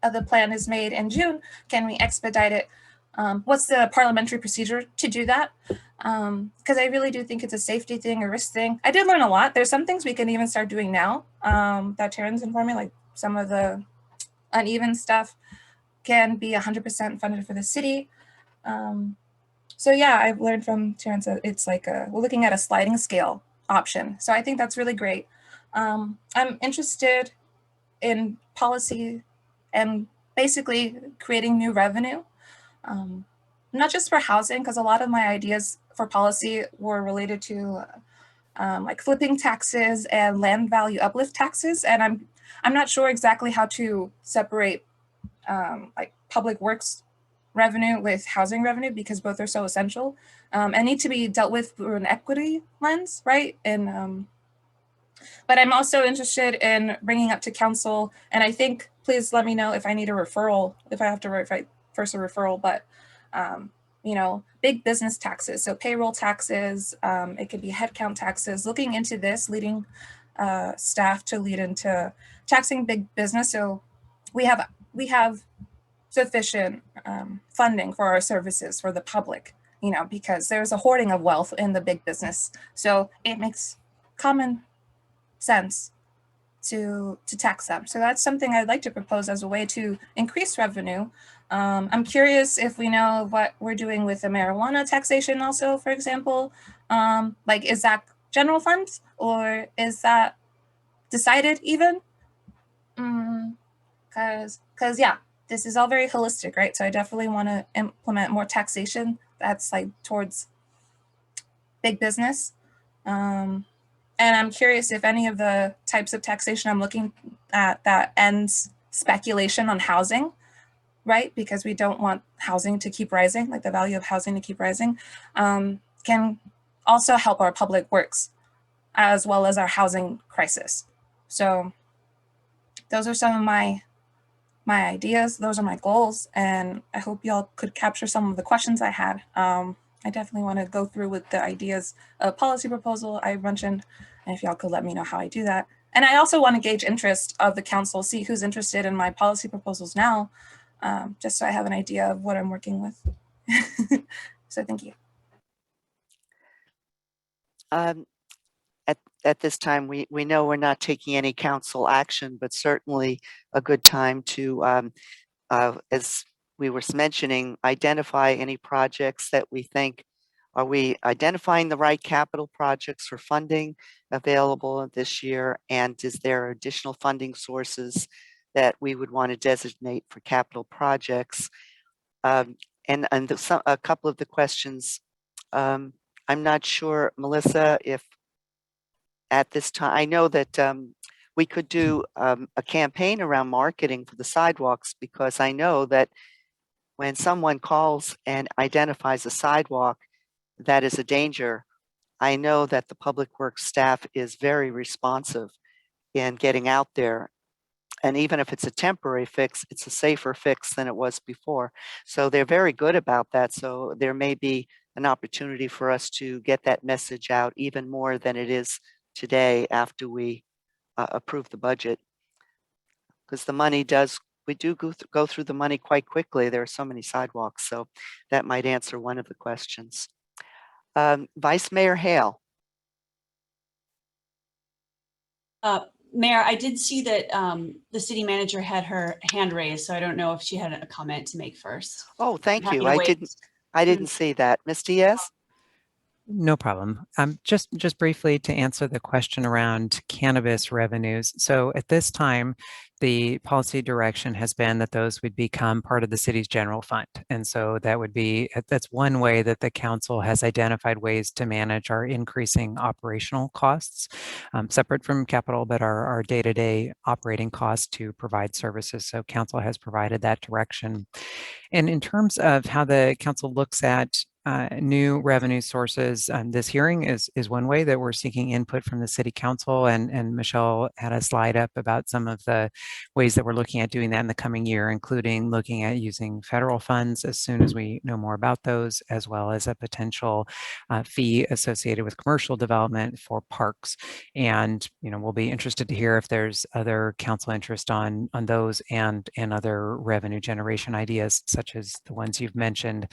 of the plan is made in June, can we expedite it? What's the parliamentary procedure to do that? Because I really do think it's a safety thing, a risk thing. I did learn a lot. There's some things we can even start doing now that Terrence informed me, like some of the uneven stuff can be 100% funded for the city. So yeah, I've learned from Terrence that it's like we're looking at a sliding scale option. So I think that's really great. I'm interested in policy and basically creating new revenue. Not just for housing, because a lot of my ideas for policy were related to like flipping taxes and land value uplift taxes. And I'm not sure exactly how to separate like public works revenue with housing revenue, because both are so essential and need to be dealt with through an equity lens, right? And but I'm also interested in bringing up to council, and I think, please let me know if I need a referral, if I have to write first a referral, but big business taxes, so payroll taxes, it could be headcount taxes, looking into this, leading staff to lead into taxing big business. So we have sufficient funding for our services for the public, because there's a hoarding of wealth in the big business. So it makes common sense to tax them. So that's something I'd like to propose as a way to increase revenue. I'm curious if we know what we're doing with the marijuana taxation also, for example. Like, is that general funds or is that decided even? Because yeah, this is all very holistic, right? So I definitely want to implement more taxation that's like towards big business. And I'm curious if any of the types of taxation I'm looking at that ends speculation on housing, right? Because we don't want housing to keep rising, like the value of housing to keep rising, can also help our public works as well as our housing crisis. So those are some of my ideas. Those are my goals. And I hope y'all could capture some of the questions I had. I definitely want to go through with the ideas of policy proposal I mentioned, and if y'all could let me know how I do that. And I also want to gauge interest of the council, see who's interested in my policy proposals now, just so I have an idea of what I'm working with. So thank you. At this time, we know we're not taking any council action, but certainly a good time to, as we were mentioning, identify any projects that we think, are we identifying the right capital projects for funding available this year? And is there additional funding sources that we would want to designate for capital projects? And a couple of the questions, I'm not sure, Melissa, if at this time, I know that we could do a campaign around marketing for the sidewalks, because I know that when someone calls and identifies a sidewalk that is a danger, I know that the public works staff is very responsive in getting out there. And even if it's a temporary fix, it's a safer fix than it was before. So they're very good about that. So there may be an opportunity for us to get that message out even more than it is today after we approve the budget, because the money we do go through the money quite quickly. There are so many sidewalks, so that might answer one of the questions. Vice Mayor Hale. Mayor, I did see that the city manager had her hand raised, so I don't know if she had a comment to make first. Oh, thank you. to wait. I didn't see that. Ms. Diaz? No problem. Just briefly to answer the question around cannabis revenues. So at this time, the policy direction has been that those would become part of the city's general fund. And so that's one way that the council has identified ways to manage our increasing operational costs, separate from capital, but our day-to-day operating costs to provide services. So council has provided that direction. And in terms of how the council looks at new revenue sources, this hearing is one way that we're seeking input from the city council, and Michelle had a slide up about some of the ways that we're looking at doing that in the coming year, including looking at using federal funds as soon as we know more about those, as well as a potential fee associated with commercial development for parks. And we'll be interested to hear if there's other council interest on those and other revenue generation ideas, such as the ones you've mentioned.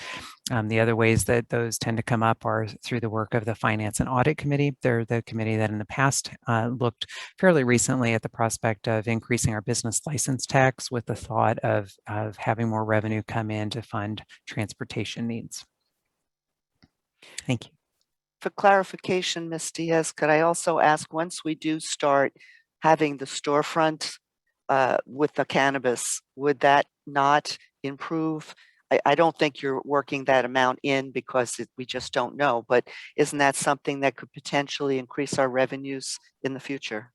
The other ways that those tend to come up are through the work of the Finance and Audit Committee. They're the committee that in the past looked fairly recently at the prospect of increasing our business license tax with the thought of having more revenue come in to fund transportation needs. Thank you. For clarification, Ms. Diaz, could I also ask, once we do start having the storefront with the cannabis, would that not improve? I don't think you're working that amount in because we just don't know, but isn't that something that could potentially increase our revenues in the future?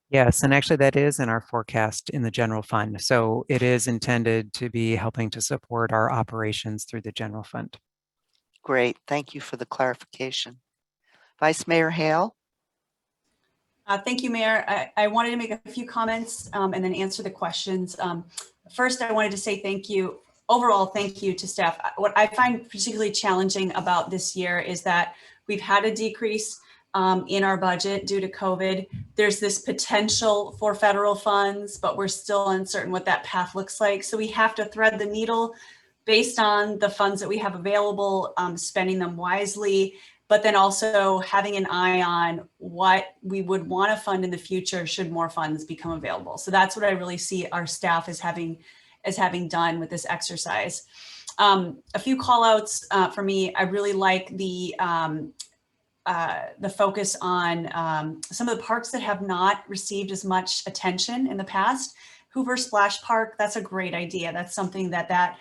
Yes, and actually that is in our forecast in the general fund. So it is intended to be helping to support our operations through the general fund. Great, thank you for the clarification. Vice Mayor Hale? Thank you, Mayor. I wanted to make a few comments and then answer the questions. First, I wanted to say thank you. Overall, thank you to staff. What I find particularly challenging about this year is that we've had a decrease in our budget due to COVID. There's this potential for federal funds, but we're still uncertain what that path looks like. So we have to thread the needle based on the funds that we have available, spending them wisely, but then also having an eye on what we would want to fund in the future should more funds become available. So that's what I really see our staff as having done with this exercise. A few call outs for me. I really like the focus on some of the parks that have not received as much attention in the past. Hoover Splash Park, that's a great idea. That's something that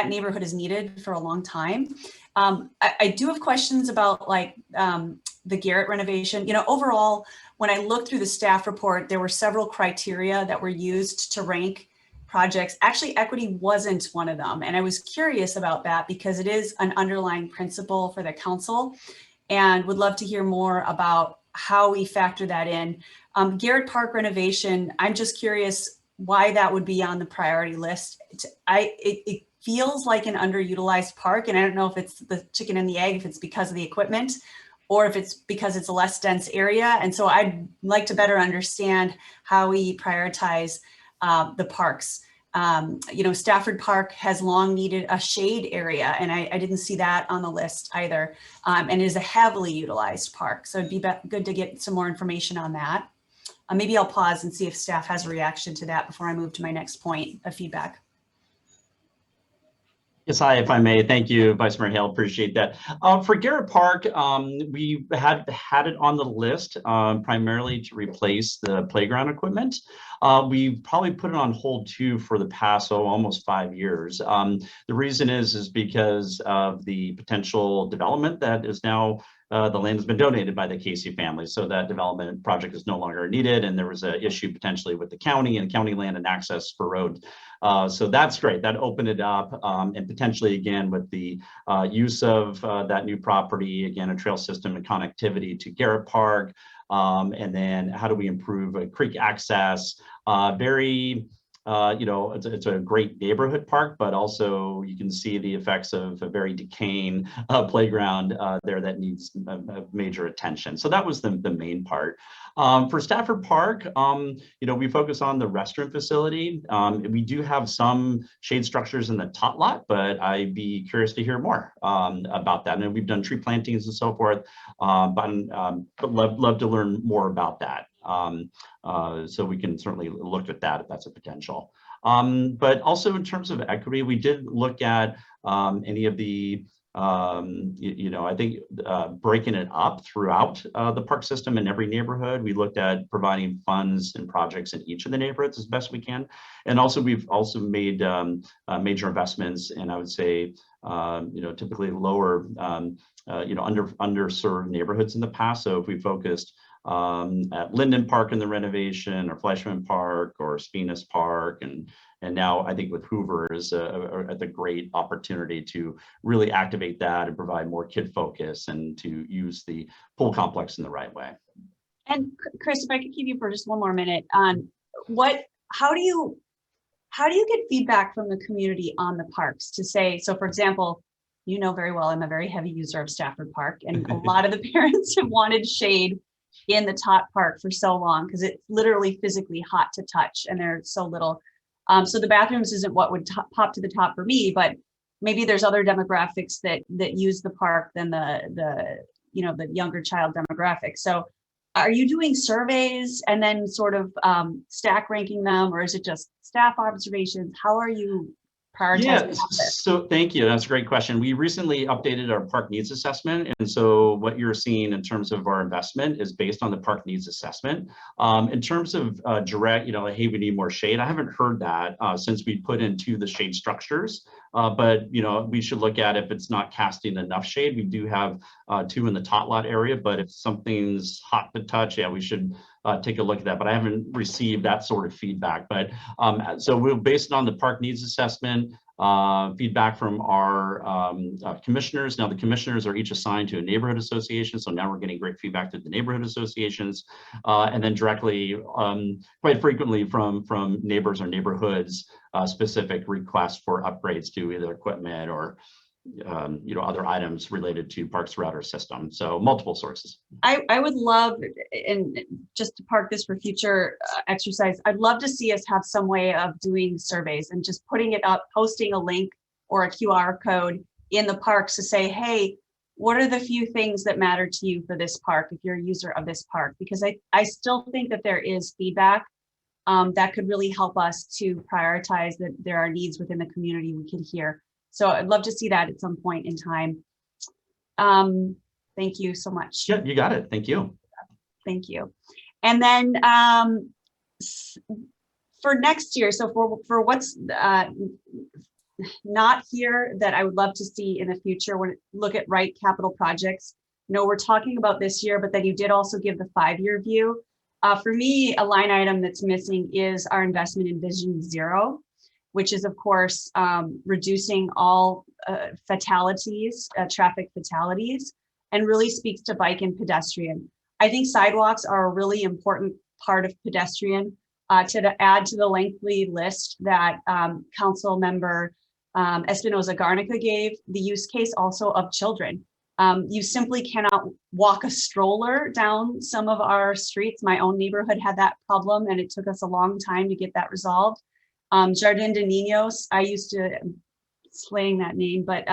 neighborhood has needed for a long time. I do have questions about the Garrett renovation. Overall, when I looked through the staff report, there were several criteria that were used to rank projects. Actually, equity wasn't one of them. And I was curious about that because it is an underlying principle for the council, and would love to hear more about how we factor that in. Garrett Park renovation, I'm just curious why that would be on the priority list. It feels like an underutilized park, and I don't know if it's the chicken and the egg, if it's because of the equipment or if it's because it's a less dense area. And so I'd like to better understand how we prioritize the parks. Stafford Park has long needed a shade area, and I didn't see that on the list either. And it is a heavily utilized park. So it'd be good to get some more information on that. Maybe I'll pause and see if staff has a reaction to that before I move to my next point of feedback. Yes, hi, if I may. Thank you, Vice Mayor Hale. Appreciate that. For Garrett Park, we had it on the list primarily to replace the playground equipment. We probably put it on hold too for the past almost 5 years. The reason is because of the potential development that is now the land has been donated by the Casey family, so that development project is no longer needed, and there was an issue potentially with the county and county land and access for road. So that's great. That opened it up, and potentially again with the use of that new property, again a trail system and connectivity to Garrett Park, and then how do we improve creek access? Very it's a great neighborhood park, but also you can see the effects of a very decaying playground there that needs major attention. So that was the main part. For Stafford Park, we focus on the restroom facility. We do have some shade structures in the tot lot, but I'd be curious to hear more about that. And we've done tree plantings and so forth, but love to learn more about that. So we can certainly look at that if that's a potential. But also in terms of equity, we did look at any of the, I think breaking it up throughout the park system in every neighborhood. We looked at providing funds and projects in each of the neighborhoods as best we can. And also we've also made major investments in, I would say, typically lower, underserved neighborhoods in the past. So if we focused at Linden Park in the renovation, or Fleischman Park, or Spinas Park, and now I think with Hoover is a great opportunity to really activate that and provide more kid focus and to use the pool complex in the right way. And Chris, if I could keep you for just one more minute on how do you get feedback from the community on the parks to say, so for example, you know very well, I'm a very heavy user of Stafford Park, and a lot of the parents have wanted shade in the tot park for so long because it's literally physically hot to touch and there's so little. So the bathrooms isn't what would pop to the top for me, but maybe there's other demographics that use the park than the younger child demographic. So are you doing surveys and then sort of stack ranking them, or is it just staff observations? How are you prioritizing? Yeah, so thank you. That's a great question. We recently updated our park needs assessment. And so what you're seeing in terms of our investment is based on the park needs assessment. In terms of direct, hey, we need more shade. I haven't heard that since we put into the shade structures. But we should look at if it's not casting enough shade. We do have 2 in the tot lot area, but if something's hot to touch, yeah, we should take a look at that. But I haven't received that sort of feedback. But so we'll base it on the park needs assessment, feedback from our commissioners. Now the commissioners are each assigned to a neighborhood association. So now we're getting great feedback to the neighborhood associations, and then directly, quite frequently from neighbors or neighborhoods, specific requests for upgrades to either equipment or other items related to parks throughout our system. So multiple sources. I would love, and just to park this for future exercise, I'd love to see us have some way of doing surveys and just putting it up, posting a link or a QR code in the parks to say, hey, what are the few things that matter to you for this park if you're a user of this park? Because I still think that there is feedback that could really help us to prioritize that there are needs within the community we can hear. So I'd love to see that at some point in time. Thank you so much. Yeah, you got it. Thank you. Thank you. And then for next year, so for what's not here that I would love to see in the future, when look at right capital projects, we're talking about this year, but then you did also give the 5-year view. For me, a line item that's missing is our investment in Vision Zero, which is, of course, reducing all fatalities, traffic fatalities, and really speaks to bike and pedestrian. I think sidewalks are a really important part of pedestrian. To add to the lengthy list that Council Member Espinoza Garnica gave, the use case also of children. You simply cannot walk a stroller down some of our streets. My own neighborhood had that problem, and it took us a long time to get that resolved. Jardin de Niños, I used to slaying that name, but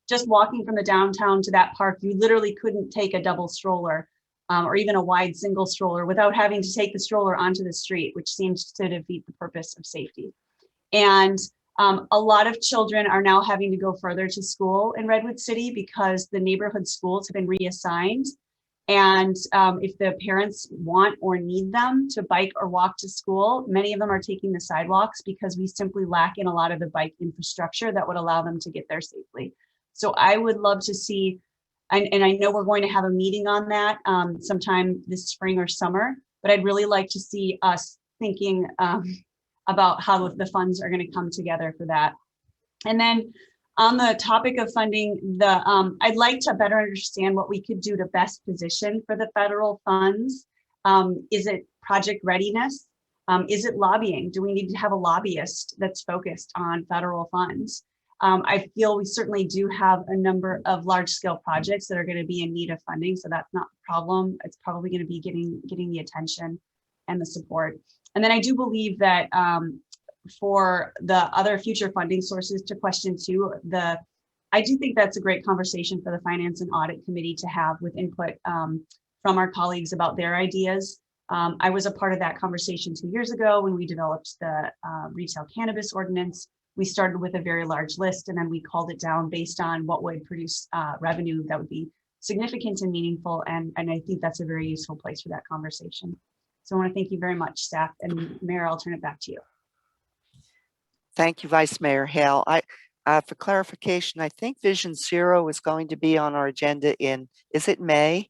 just walking from the downtown to that park, you literally couldn't take a double stroller or even a wide single stroller without having to take the stroller onto the street, which seems to defeat the purpose of safety. And a lot of children are now having to go further to school in Redwood City because the neighborhood schools have been reassigned. And if the parents want or need them to bike or walk to school, many of them are taking the sidewalks because we simply lack in a lot of the bike infrastructure that would allow them to get there safely. So I would love to see, and I know we're going to have a meeting on that sometime this spring or summer, but I'd really like to see us thinking about how the funds are going to come together for that. And then on the topic of funding, I'd like to better understand what we could do to best position for the federal funds. Is it project readiness? Is it lobbying? Do we need to have a lobbyist that's focused on federal funds? I feel we certainly do have a number of large scale projects that are going to be in need of funding. So that's not a problem. It's probably going to be getting the attention and the support. And then I do believe that for the other future funding sources, to question two, I do think that's a great conversation for the Finance and Audit Committee to have with input from our colleagues about their ideas. I was a part of that conversation 2 years ago when we developed the retail cannabis ordinance. We started with a very large list and then we called it down based on what would produce revenue that would be significant and meaningful. And I think that's a very useful place for that conversation. So I want to thank you very much, staff, and Mayor, I'll turn it back to you. Thank you, Vice Mayor Hale. For clarification, I think Vision Zero is going to be on our agenda in, is it May?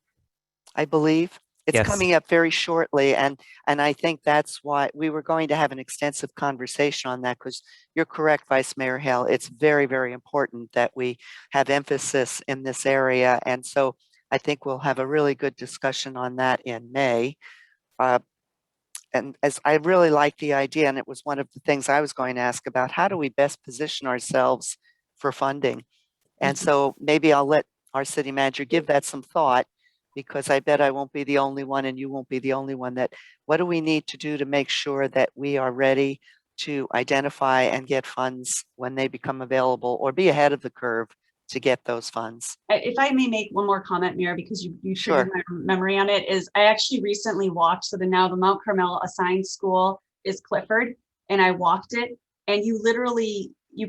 I believe. It's Yes. coming up very shortly, and I think that's why we were going to have an extensive conversation on that, because you're correct, Vice Mayor Hale. It's very, very important that we have emphasis in this area, and so I think we'll have a really good discussion on that in May. And as I really like the idea, and it was one of the things I was going to ask about, how do we best position ourselves for funding? And so maybe I'll let our city manager give that some thought, because I bet I won't be the only one and you won't be the only one. That what do we need to do to make sure that we are ready to identify and get funds when they become available, or be ahead of the curve to get those funds? If I may make one more comment, Mayor, because you Sure. triggered my memory on it, is I actually recently walked, so now the Mount Carmel assigned school is Clifford, and I walked it, and you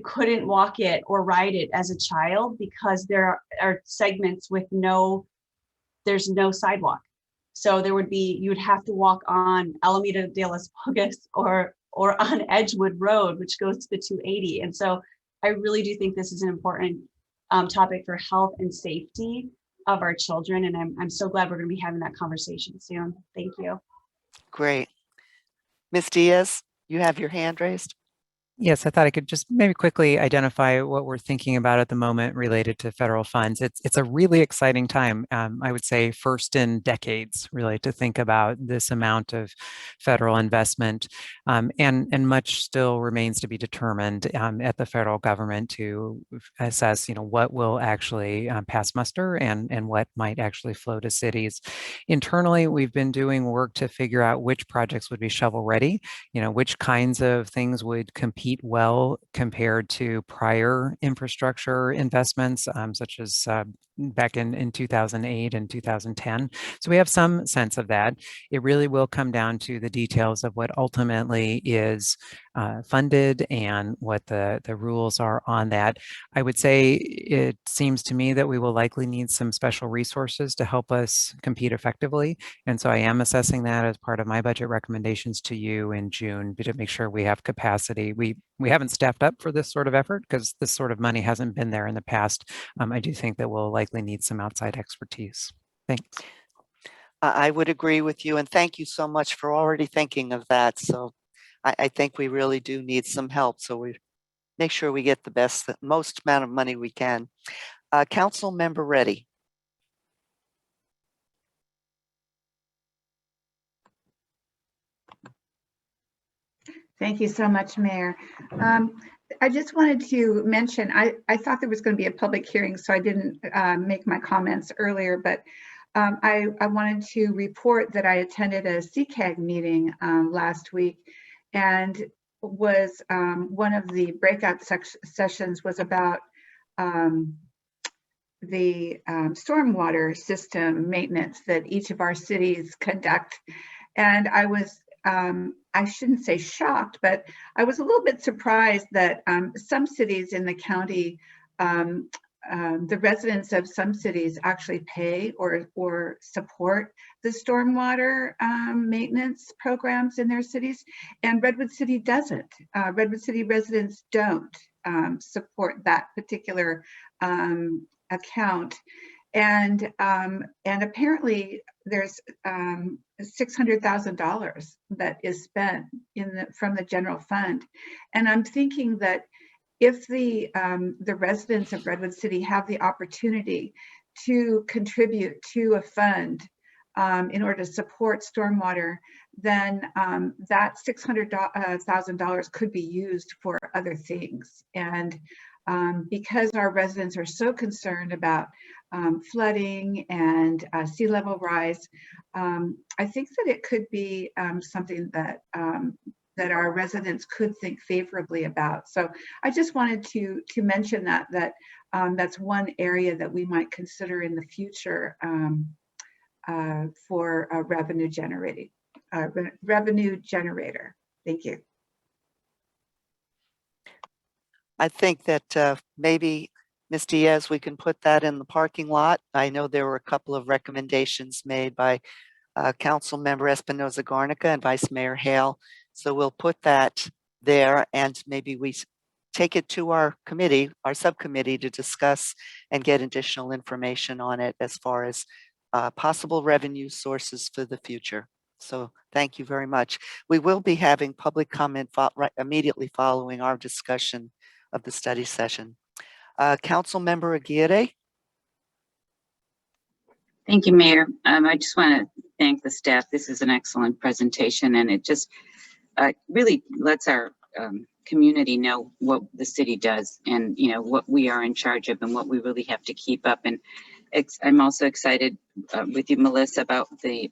couldn't walk it or ride it as a child because there are segments with there's no sidewalk. So you would have to walk on Alameda de las Bogas or on Edgewood Road, which goes to the 280. And so I really do think this is an important topic for health and safety of our children. And I'm so glad we're going to be having that conversation soon. Thank you. Great. Ms. Diaz, you have your hand raised. Yes, I thought I could just maybe quickly identify what we're thinking about at the moment related to federal funds. It's a really exciting time, I would say first in decades, really, to think about this amount of federal investment, and much still remains to be determined at the federal government to assess, what will actually pass muster and what might actually flow to cities. Internally, we've been doing work to figure out which projects would be shovel ready, which kinds of things would compete well compared to prior infrastructure investments, such as back in 2008 and 2010. So we have some sense of that. It really will come down to the details of what ultimately is funded and what the rules are on that. I would say it seems to me that we will likely need some special resources to help us compete effectively. And so I am assessing that as part of my budget recommendations to you in June to make sure we have capacity. We haven't staffed up for this sort of effort because this sort of money hasn't been there in the past. I do think that we'll likely need some outside expertise. Thanks. I would agree with you, and thank you so much for already thinking of that. So I think we really do need some help, so we make sure we get the most amount of money we can. Council Member Reddy. Thank you so much, Mayor. I just wanted to mention, I thought there was going to be a public hearing, so I didn't make my comments earlier, but I wanted to report that I attended a CCAG meeting last week, and was one of the breakout sessions was about the stormwater system maintenance that each of our cities conduct. And I was, I shouldn't say shocked, but I was a little bit surprised that some cities in the county, the residents of some cities actually pay or support the stormwater maintenance programs in their cities, and Redwood City doesn't. Redwood City residents don't support that particular account. And apparently there's $600,000 that is spent from the general fund. And I'm thinking that if the residents of Redwood City have the opportunity to contribute to a fund in order to support stormwater, then that $600,000 could be used for other things. And because our residents are so concerned about flooding and sea level rise, I think that it could be something that that our residents could think favorably about. So I just wanted to mention that that's one area that we might consider in the future for a revenue generator. Thank you. I think that maybe, Ms. Diaz, we can put that in the parking lot. I know there were a couple of recommendations made by Council Member Espinoza Garnica and Vice Mayor Hale. So we'll put that there, and maybe we take it to our committee, our subcommittee, to discuss and get additional information on it as far as possible revenue sources for the future. So thank you very much. We will be having public comment immediately following our discussion of the study session. Council Member Aguirre. Thank you, Mayor. I just want to thank the staff. This is an excellent presentation, and it just really lets our community know what the city does and, you know, what we are in charge of and what we really have to keep up. And I'm also excited with you, Melissa, about the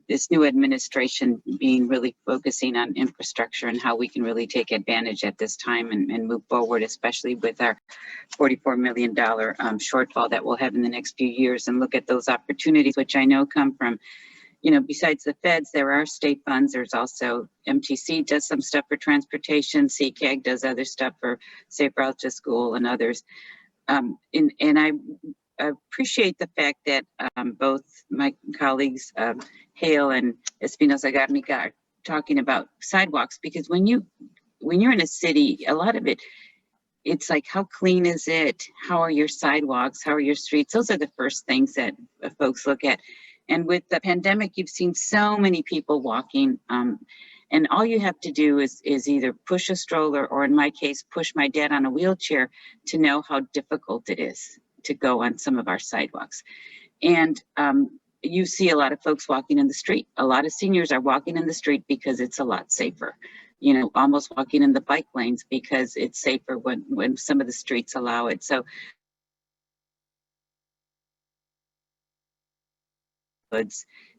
this new administration being really focusing on infrastructure and how we can really take advantage at this time and move forward, especially with our $44 million shortfall that we'll have in the next few years, and look at those opportunities, which I know come from, you know, besides the feds, there are state funds. There's also MTC does some stuff for transportation. CCAG does other stuff for Safe Routes to School and others. And I appreciate the fact that both my colleagues, Hale and Espinoza Garnica, are talking about sidewalks, because when you're in a city, a lot of it's like, how clean is it? How are your sidewalks? How are your streets? Those are the first things that folks look at. And with the pandemic, you've seen so many people walking, and all you have to do is either push a stroller, or in my case, push my dad on a wheelchair, to know how difficult it is to go on some of our sidewalks. And you see a lot of folks walking in the street. A lot of seniors are walking in the street because it's a lot safer. You know, almost walking in the bike lanes because it's safer when some of the streets allow it. So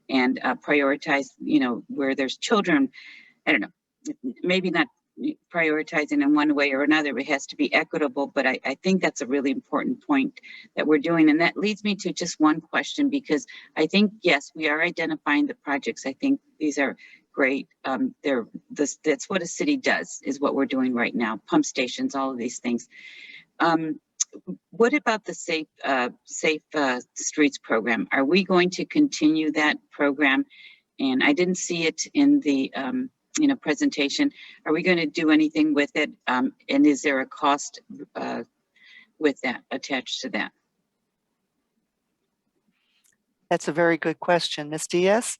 and prioritize, you know, where there's children, I don't know, maybe not prioritizing in one way or another, it has to be equitable, but I think that's a really important point that we're doing. And that leads me to just one question, because I think, yes, we are identifying the projects. I think these are great. That's what a city does, is what we're doing right now. Pump stations, all of these things. What about the Safe Streets program? Are we going to continue that program? And I didn't see it in the presentation. Are we going to do anything with it? And is there a cost with that attached to that? That's a very good question. Ms. Diaz?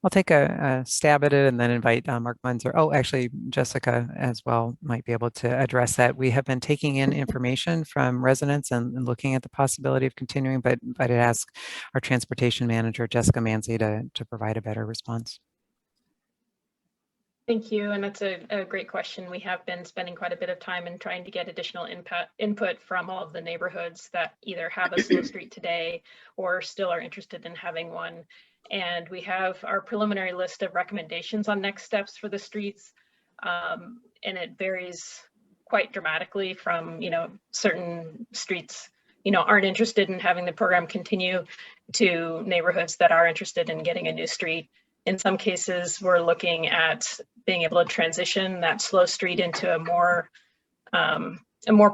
I'll take a stab at it and then invite Mark Munzer. Oh, actually, Jessica as well might be able to address that. We have been taking in information from residents and looking at the possibility of continuing, but I'd ask our transportation manager, Jessica Manzi, to provide a better response. Thank you, and that's a great question. We have been spending quite a bit of time in trying to get additional input from all of the neighborhoods that either have a slow street today or still are interested in having one. And we have our preliminary list of recommendations on next steps for the streets, and it varies quite dramatically from, you know, certain streets, you know, aren't interested in having the program continue, to neighborhoods that are interested in getting a new street. In some cases, we're looking at being able to transition that slow street into a more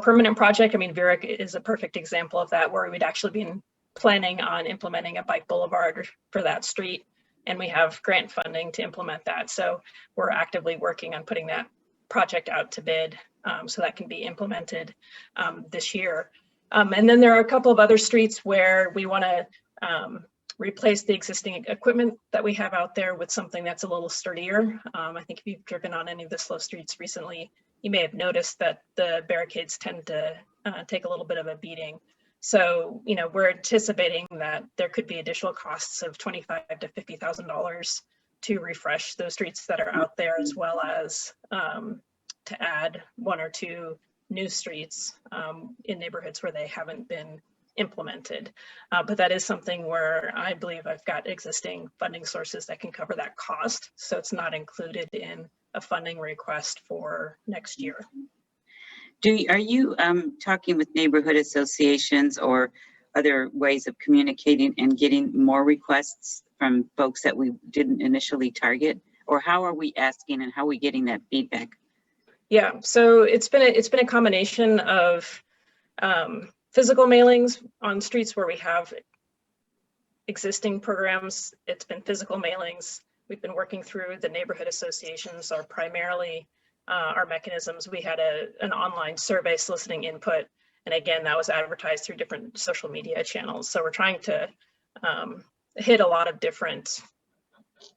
permanent project. I mean, Vyrick is a perfect example of that, where we'd actually been planning on implementing a bike boulevard for that street, and we have grant funding to implement that. So we're actively working on putting that project out to bid, so that can be implemented this year. And then there are a couple of other streets where we want to replace the existing equipment that we have out there with something that's a little sturdier. I think if you've driven on any of the slow streets recently, you may have noticed that the barricades tend to take a little bit of a beating. So, we're anticipating that there could be additional costs of $25,000 to $50,000 to refresh those streets that are out there, as well as to add 1 or 2 new streets in neighborhoods where they haven't been implemented. But that is something where I believe I've got existing funding sources that can cover that cost. So it's not included in a funding request for next year. Are you talking with neighborhood associations or other ways of communicating and getting more requests from folks that we didn't initially target? Or how are we asking and how are we getting that feedback? Yeah, so it's been a combination of physical mailings on streets where we have existing programs. It's been physical mailings. We've been working through the neighborhood associations are primarily our mechanisms. We had an online survey soliciting input. And again, that was advertised through different social media channels. So we're trying to hit a lot of different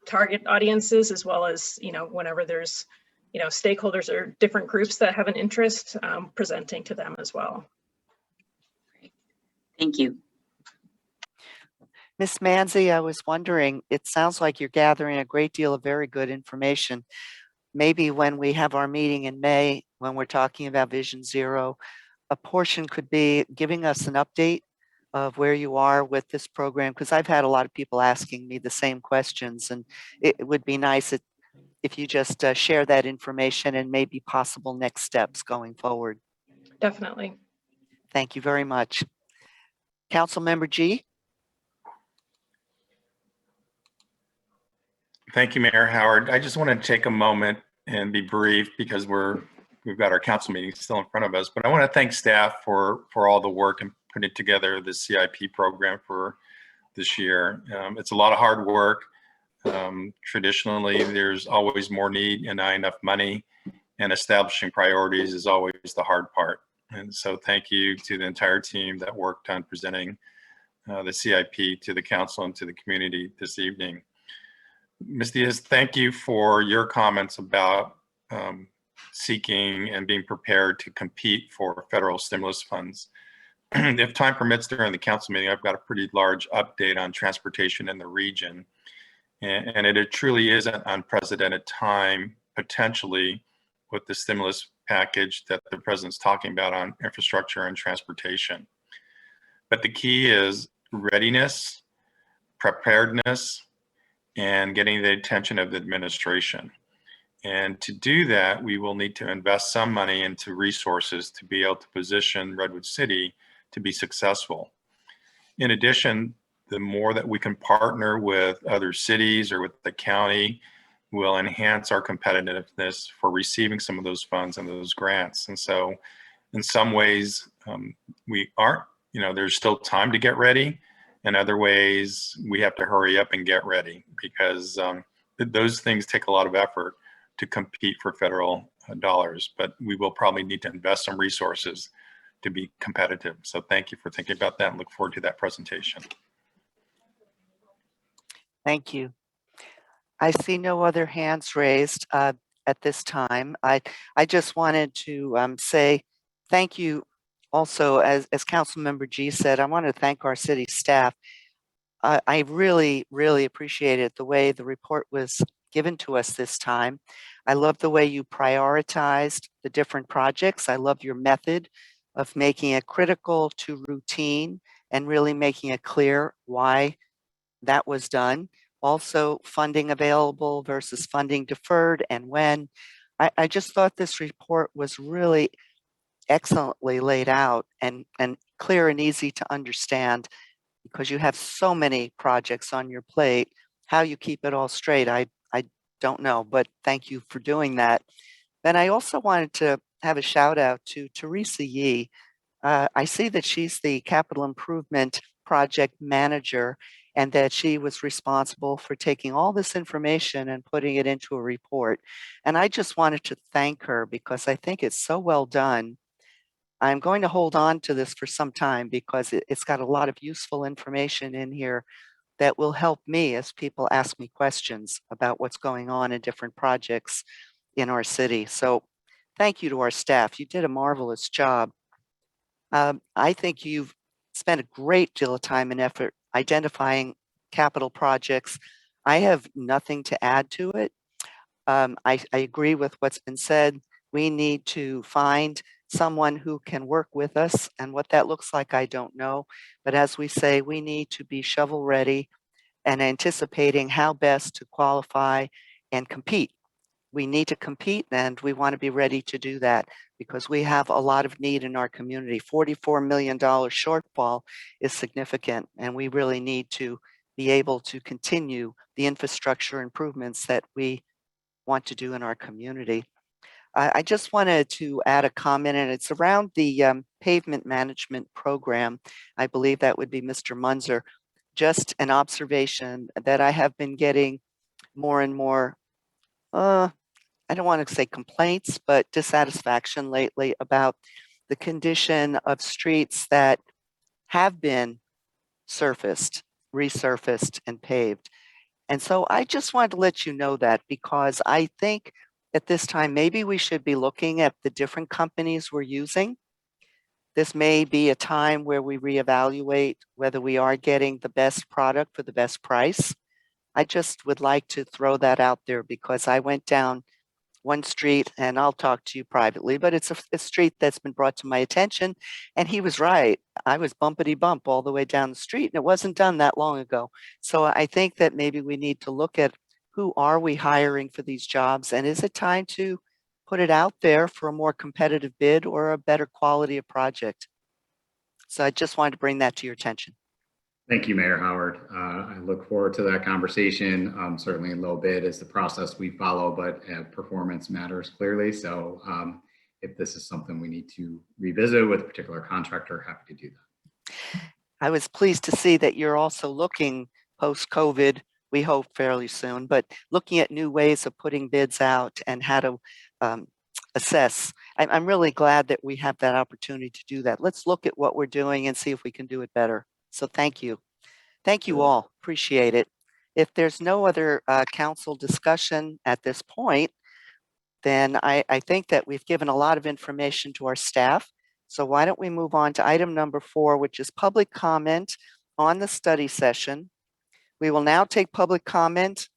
target audiences, as well as, whenever there's, stakeholders or different groups that have an interest, presenting to them as well. Thank you. Ms. Manzi, I was wondering, it sounds like you're gathering a great deal of very good information. Maybe when we have our meeting in May, when we're talking about Vision Zero, a portion could be giving us an update of where you are with this program, because I've had a lot of people asking me the same questions, and it would be nice if you just share that information and maybe possible next steps going forward. Definitely. Thank you very much. Councilmember G. Thank you, Mayor Howard. I just want to take a moment and be brief because we've got our council meeting still in front of us, but I want to thank staff for all the work and putting together the CIP program for this year. It's a lot of hard work. Traditionally, there's always more need and not enough money, and establishing priorities is always the hard part. And so thank you to the entire team that worked on presenting the CIP to the council and to the community this evening. Ms. Diaz, thank you for your comments about seeking and being prepared to compete for federal stimulus funds. If time permits during the council meeting, I've got a pretty large update on transportation in the region. And it truly is an unprecedented time, potentially, with the stimulus package that the president's talking about on infrastructure and transportation. But the key is readiness, preparedness, and getting the attention of the administration. And to do that, we will need to invest some money into resources to be able to position Redwood City to be successful. In addition, the more that we can partner with other cities or with the county will enhance our competitiveness for receiving some of those funds and those grants. And so in some ways, we aren't, there's still time to get ready. In other ways, we have to hurry up and get ready because those things take a lot of effort to compete for federal dollars, but we will probably need to invest some resources to be competitive. So thank you for thinking about that and look forward to that presentation. Thank you. I see no other hands raised at this time. I just wanted to say thank you also, as Councilmember G said, I want to thank our city staff. I really, really appreciated the way the report was given to us this time. I love the way you prioritized the different projects. I love your method of making it critical to routine and really making it clear why that was done. Also, funding available versus funding deferred and when. I just thought this report was really excellently laid out and clear and easy to understand because you have so many projects on your plate. How you keep it all straight, I don't know, but thank you for doing that. Then I also wanted to have a shout out to Teresa Yee. I see that she's the capital improvement project manager and that she was responsible for taking all this information and putting it into a report. And I just wanted to thank her because I think it's so well done. I'm going to hold on to this for some time because it's got a lot of useful information in here that will help me as people ask me questions about what's going on in different projects in our city. So thank you to our staff. You did a marvelous job. I think you've spent a great deal of time and effort identifying capital projects. I have nothing to add to it. I agree with what's been said. We need to find someone who can work with us, and what that looks like, I don't know. But as we say, we need to be shovel ready and anticipating how best to qualify and compete. We need to compete, and we want to be ready to do that because we have a lot of need in our community. $44 million shortfall is significant, and we really need to be able to continue the infrastructure improvements that we want to do in our community. I just wanted to add a comment, and it's around the pavement management program. I believe that would be Mr. Munzer. Just an observation that I have been getting more and more, I don't want to say complaints, but dissatisfaction lately about the condition of streets that have been surfaced, resurfaced, and paved. And so I just wanted to let you know that because I think at this time, maybe we should be looking at the different companies we're using. This may be a time where we reevaluate whether we are getting the best product for the best price. I just would like to throw that out there because I went down one street, and I'll talk to you privately, but it's a street that's been brought to my attention, and he was right. I was bumpity bump all the way down the street, and it wasn't done that long ago. So I think that maybe we need to look at who are we hiring for these jobs, and is it time to put it out there for a more competitive bid or a better quality of project? So I just wanted to bring that to your attention. Thank you, Mayor Howard. I look forward to that conversation. Certainly low bid is the process we follow, but performance matters clearly. So if this is something we need to revisit with a particular contractor, happy to do that. I was pleased to see that you're also looking post-COVID, we hope fairly soon, but looking at new ways of putting bids out and how to assess. I'm really glad that we have that opportunity to do that. Let's look at what we're doing and see if we can do it better. So thank you. Thank you all. Appreciate it. If there's no other council discussion at this point, then I think that we've given a lot of information to our staff. So why don't we move on to item number 4, which is public comment on the study session. We will now take public comment,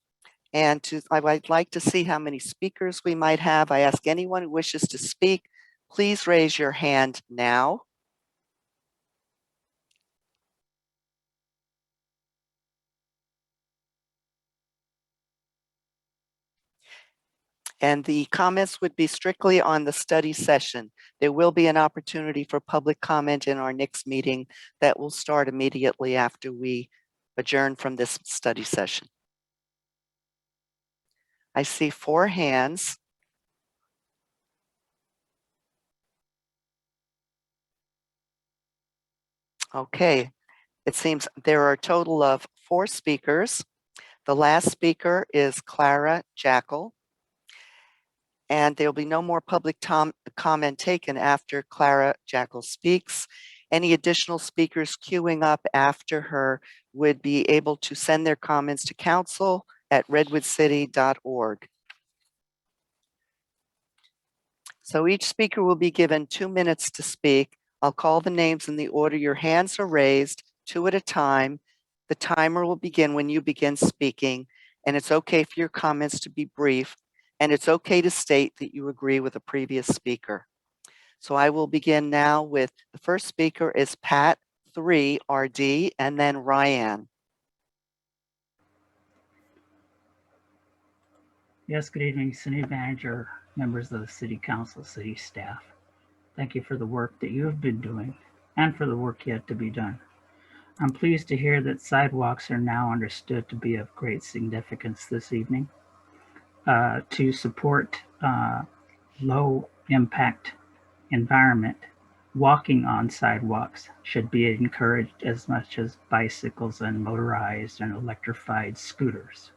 and I'd like to see how many speakers we might have. I ask anyone who wishes to speak, please raise your hand now. And the comments would be strictly on the study session. There will be an opportunity for public comment in our next meeting that will start immediately after we adjourn from this study session. I see 4 hands. Okay, it seems there are a total of 4 speakers. The last speaker is Clara Jackal. And there'll be no more public comment taken after Clara Jackal speaks. Any additional speakers queuing up after her would be able to send their comments to council@redwoodcity.org. So each speaker will be given 2 minutes to speak. I'll call the names in the order your hands are raised, 2 at a time. The timer will begin when you begin speaking, and it's okay for your comments to be brief. And it's okay to state that you agree with a previous speaker. So I will begin now with the first speaker is Pat 3 RD and then Ryan. Yes, good evening, City Manager, members of the City Council, City staff. Thank you for the work that you have been doing and for the work yet to be done. I'm pleased to hear that sidewalks are now understood to be of great significance this evening. To support low impact environment, walking on sidewalks should be encouraged as much as bicycles and motorized and electrified scooters.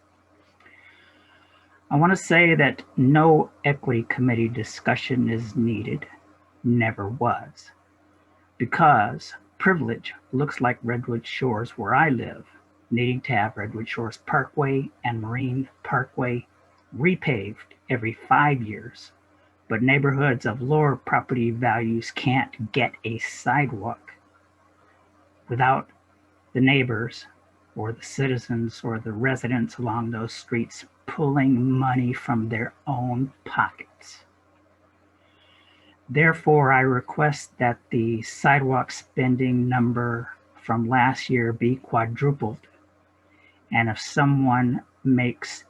I want to say that no equity committee discussion is needed, never was, because privilege looks like Redwood Shores where I live, needing to have Redwood Shores Parkway and Marine Parkway repaved every 5 years, but neighborhoods of lower property values can't get a sidewalk. without the neighbors or the citizens or the residents along those streets pulling money from their own pockets. Therefore, I request that the sidewalk spending number from last year be quadrupled. And if someone makes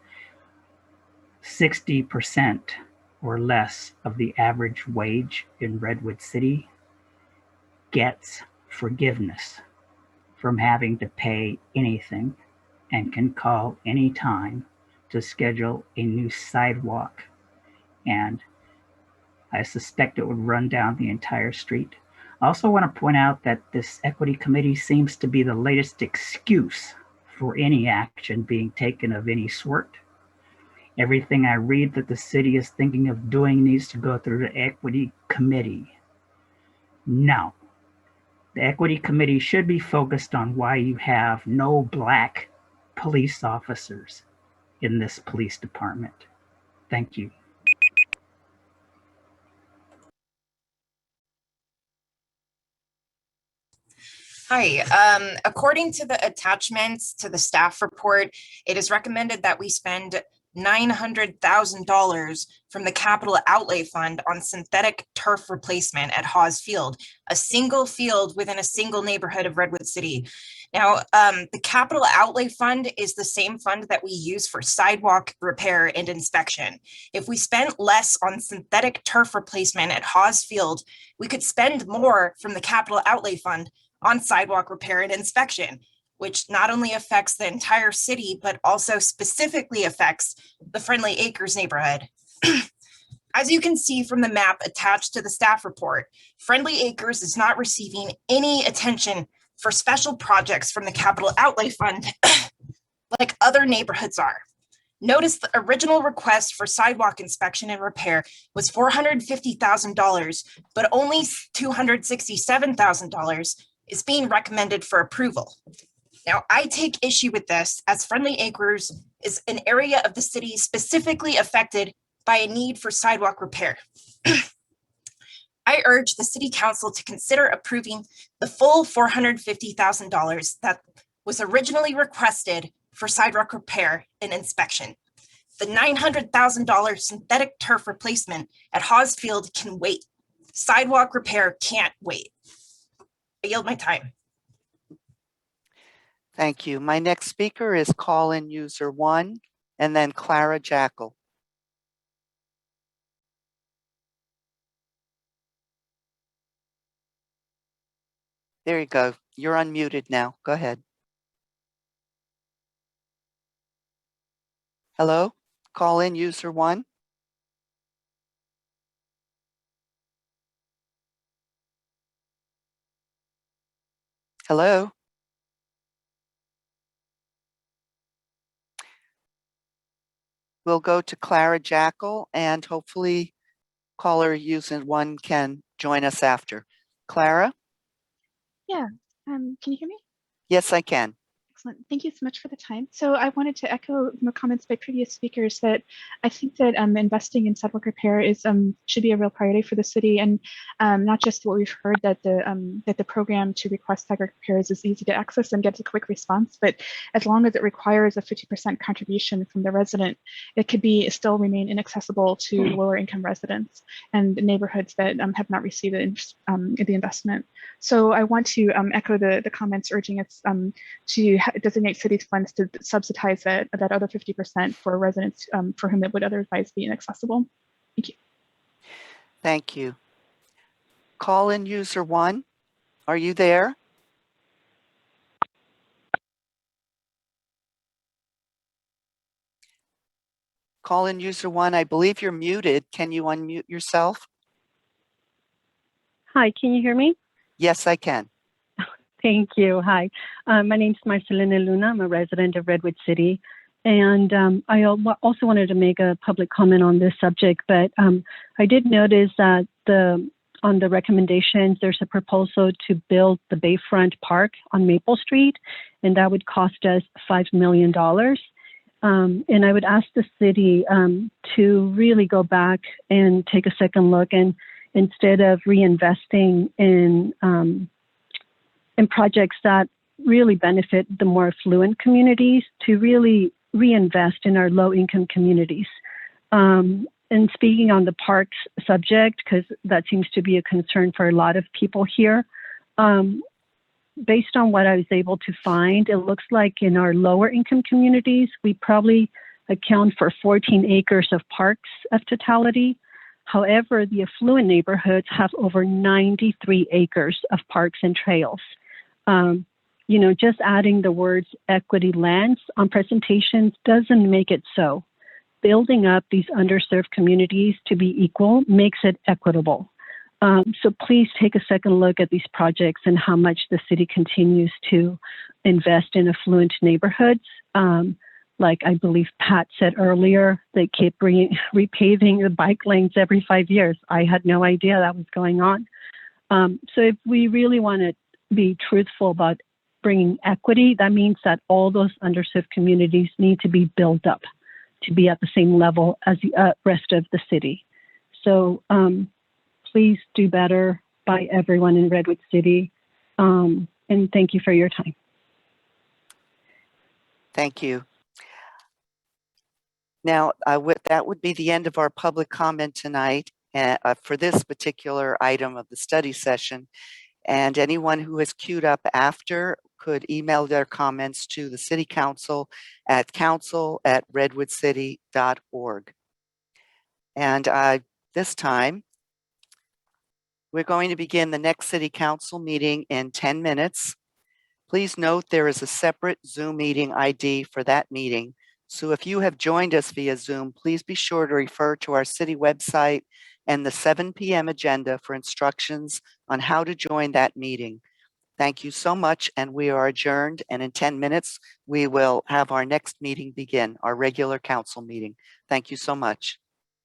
60% or less of the average wage in Redwood City, gets forgiveness from having to pay anything and can call anytime to schedule a new sidewalk. And I suspect it would run down the entire street. I also want to point out that this equity committee seems to be the latest excuse for any action being taken of any sort. Everything I read that the city is thinking of doing needs to go through the equity committee. No. The equity committee should be focused on why you have no black police officers in this police department. Thank you. Hi, according to the attachments to the staff report, it is recommended that we spend $900,000 from the capital outlay fund on synthetic turf replacement at Hawes Field, a single field within a single neighborhood of Redwood City. Now, the capital outlay fund is the same fund that we use for sidewalk repair and inspection. If we spent less on synthetic turf replacement at Hawes Field, we could spend more from the capital outlay fund on sidewalk repair and inspection, which not only affects the entire city, but also specifically affects the Friendly Acres neighborhood. As you can see from the map attached to the staff report, Friendly Acres is not receiving any attention for special projects from the capital outlay fund like other neighborhoods are. Notice the original request for sidewalk inspection and repair was $450,000, but only $267,000 is being recommended for approval. Now, I take issue with this as Friendly Acres is an area of the city specifically affected by a need for sidewalk repair. I urge the City Council to consider approving the full $450,000 that was originally requested for sidewalk repair and inspection. The $900,000 synthetic turf replacement at Hawes Field can wait. Sidewalk repair can't wait. I yield my time. Thank you. My next speaker is call-in user 1 and then Clara Jackal. There you go. You're unmuted now. Go ahead. Hello? Call-in user 1. Hello? We'll go to Clara Jackal and hopefully caller user 1 can join us after. Clara? Yeah, can you hear me? Yes, I can. Excellent. Thank you so much for the time. So I wanted to echo the comments by previous speakers that I think that investing in sidewalk repair is should be a real priority for the city, and not just what we've heard that the program to request sidewalk repairs is easy to access and gets a quick response, but as long as it requires a 50% contribution from the resident, it could be still remain inaccessible to lower income residents and neighborhoods that have not received the investment. So I want to echo the comments urging us to designate cities funds to subsidize that other 50% for residents for whom it would otherwise be inaccessible. Thank you. Thank you. Call-in user 1, are you there? Call-in user 1, I believe you're muted. Can you unmute yourself? Hi, can you hear me? Yes, I can. Thank you. Hi, my name is Marcelina Luna. I'm a resident of Redwood City. And I also wanted to make a public comment on this subject, but I did notice that on the recommendations, there's a proposal to build the Bayfront Park on Maple Street, and that would cost us $5 million. And I would ask the city to really go back and take a second look, and instead of reinvesting in and projects that really benefit the more affluent communities to really reinvest in our low-income communities. And speaking on the parks subject, because that seems to be a concern for a lot of people here, based on what I was able to find, it looks like in our lower income communities, we probably account for 14 acres of parks of totality. However, the affluent neighborhoods have over 93 acres of parks and trails. You know, just adding the words equity lands on presentations doesn't make it so. Building up these underserved communities to be equal makes it equitable. So please take a second look at these projects and how much the city continues to invest in affluent neighborhoods. Like I believe Pat said earlier, they keep repaving the bike lanes every 5 years. I had no idea that was going on. So if we really want to be truthful about bringing equity, that means that all those underserved communities need to be built up to be at the same level as the rest of the city. So please do better by everyone in Redwood City. And thank you for your time. Thank you. Now, that would be the end of our public comment tonight for this particular item of the study session. And anyone who has queued up after could email their comments to the City Council at council@redwoodcity.org. And this time, we're going to begin the next City Council meeting in 10 minutes. Please note there is a separate Zoom meeting ID for that meeting. So if you have joined us via Zoom, please be sure to refer to our city website and the 7 p.m. agenda for instructions on how to join that meeting. Thank you so much, and we are adjourned. And in 10 minutes, we will have our next meeting begin, our regular council meeting. Thank you so much.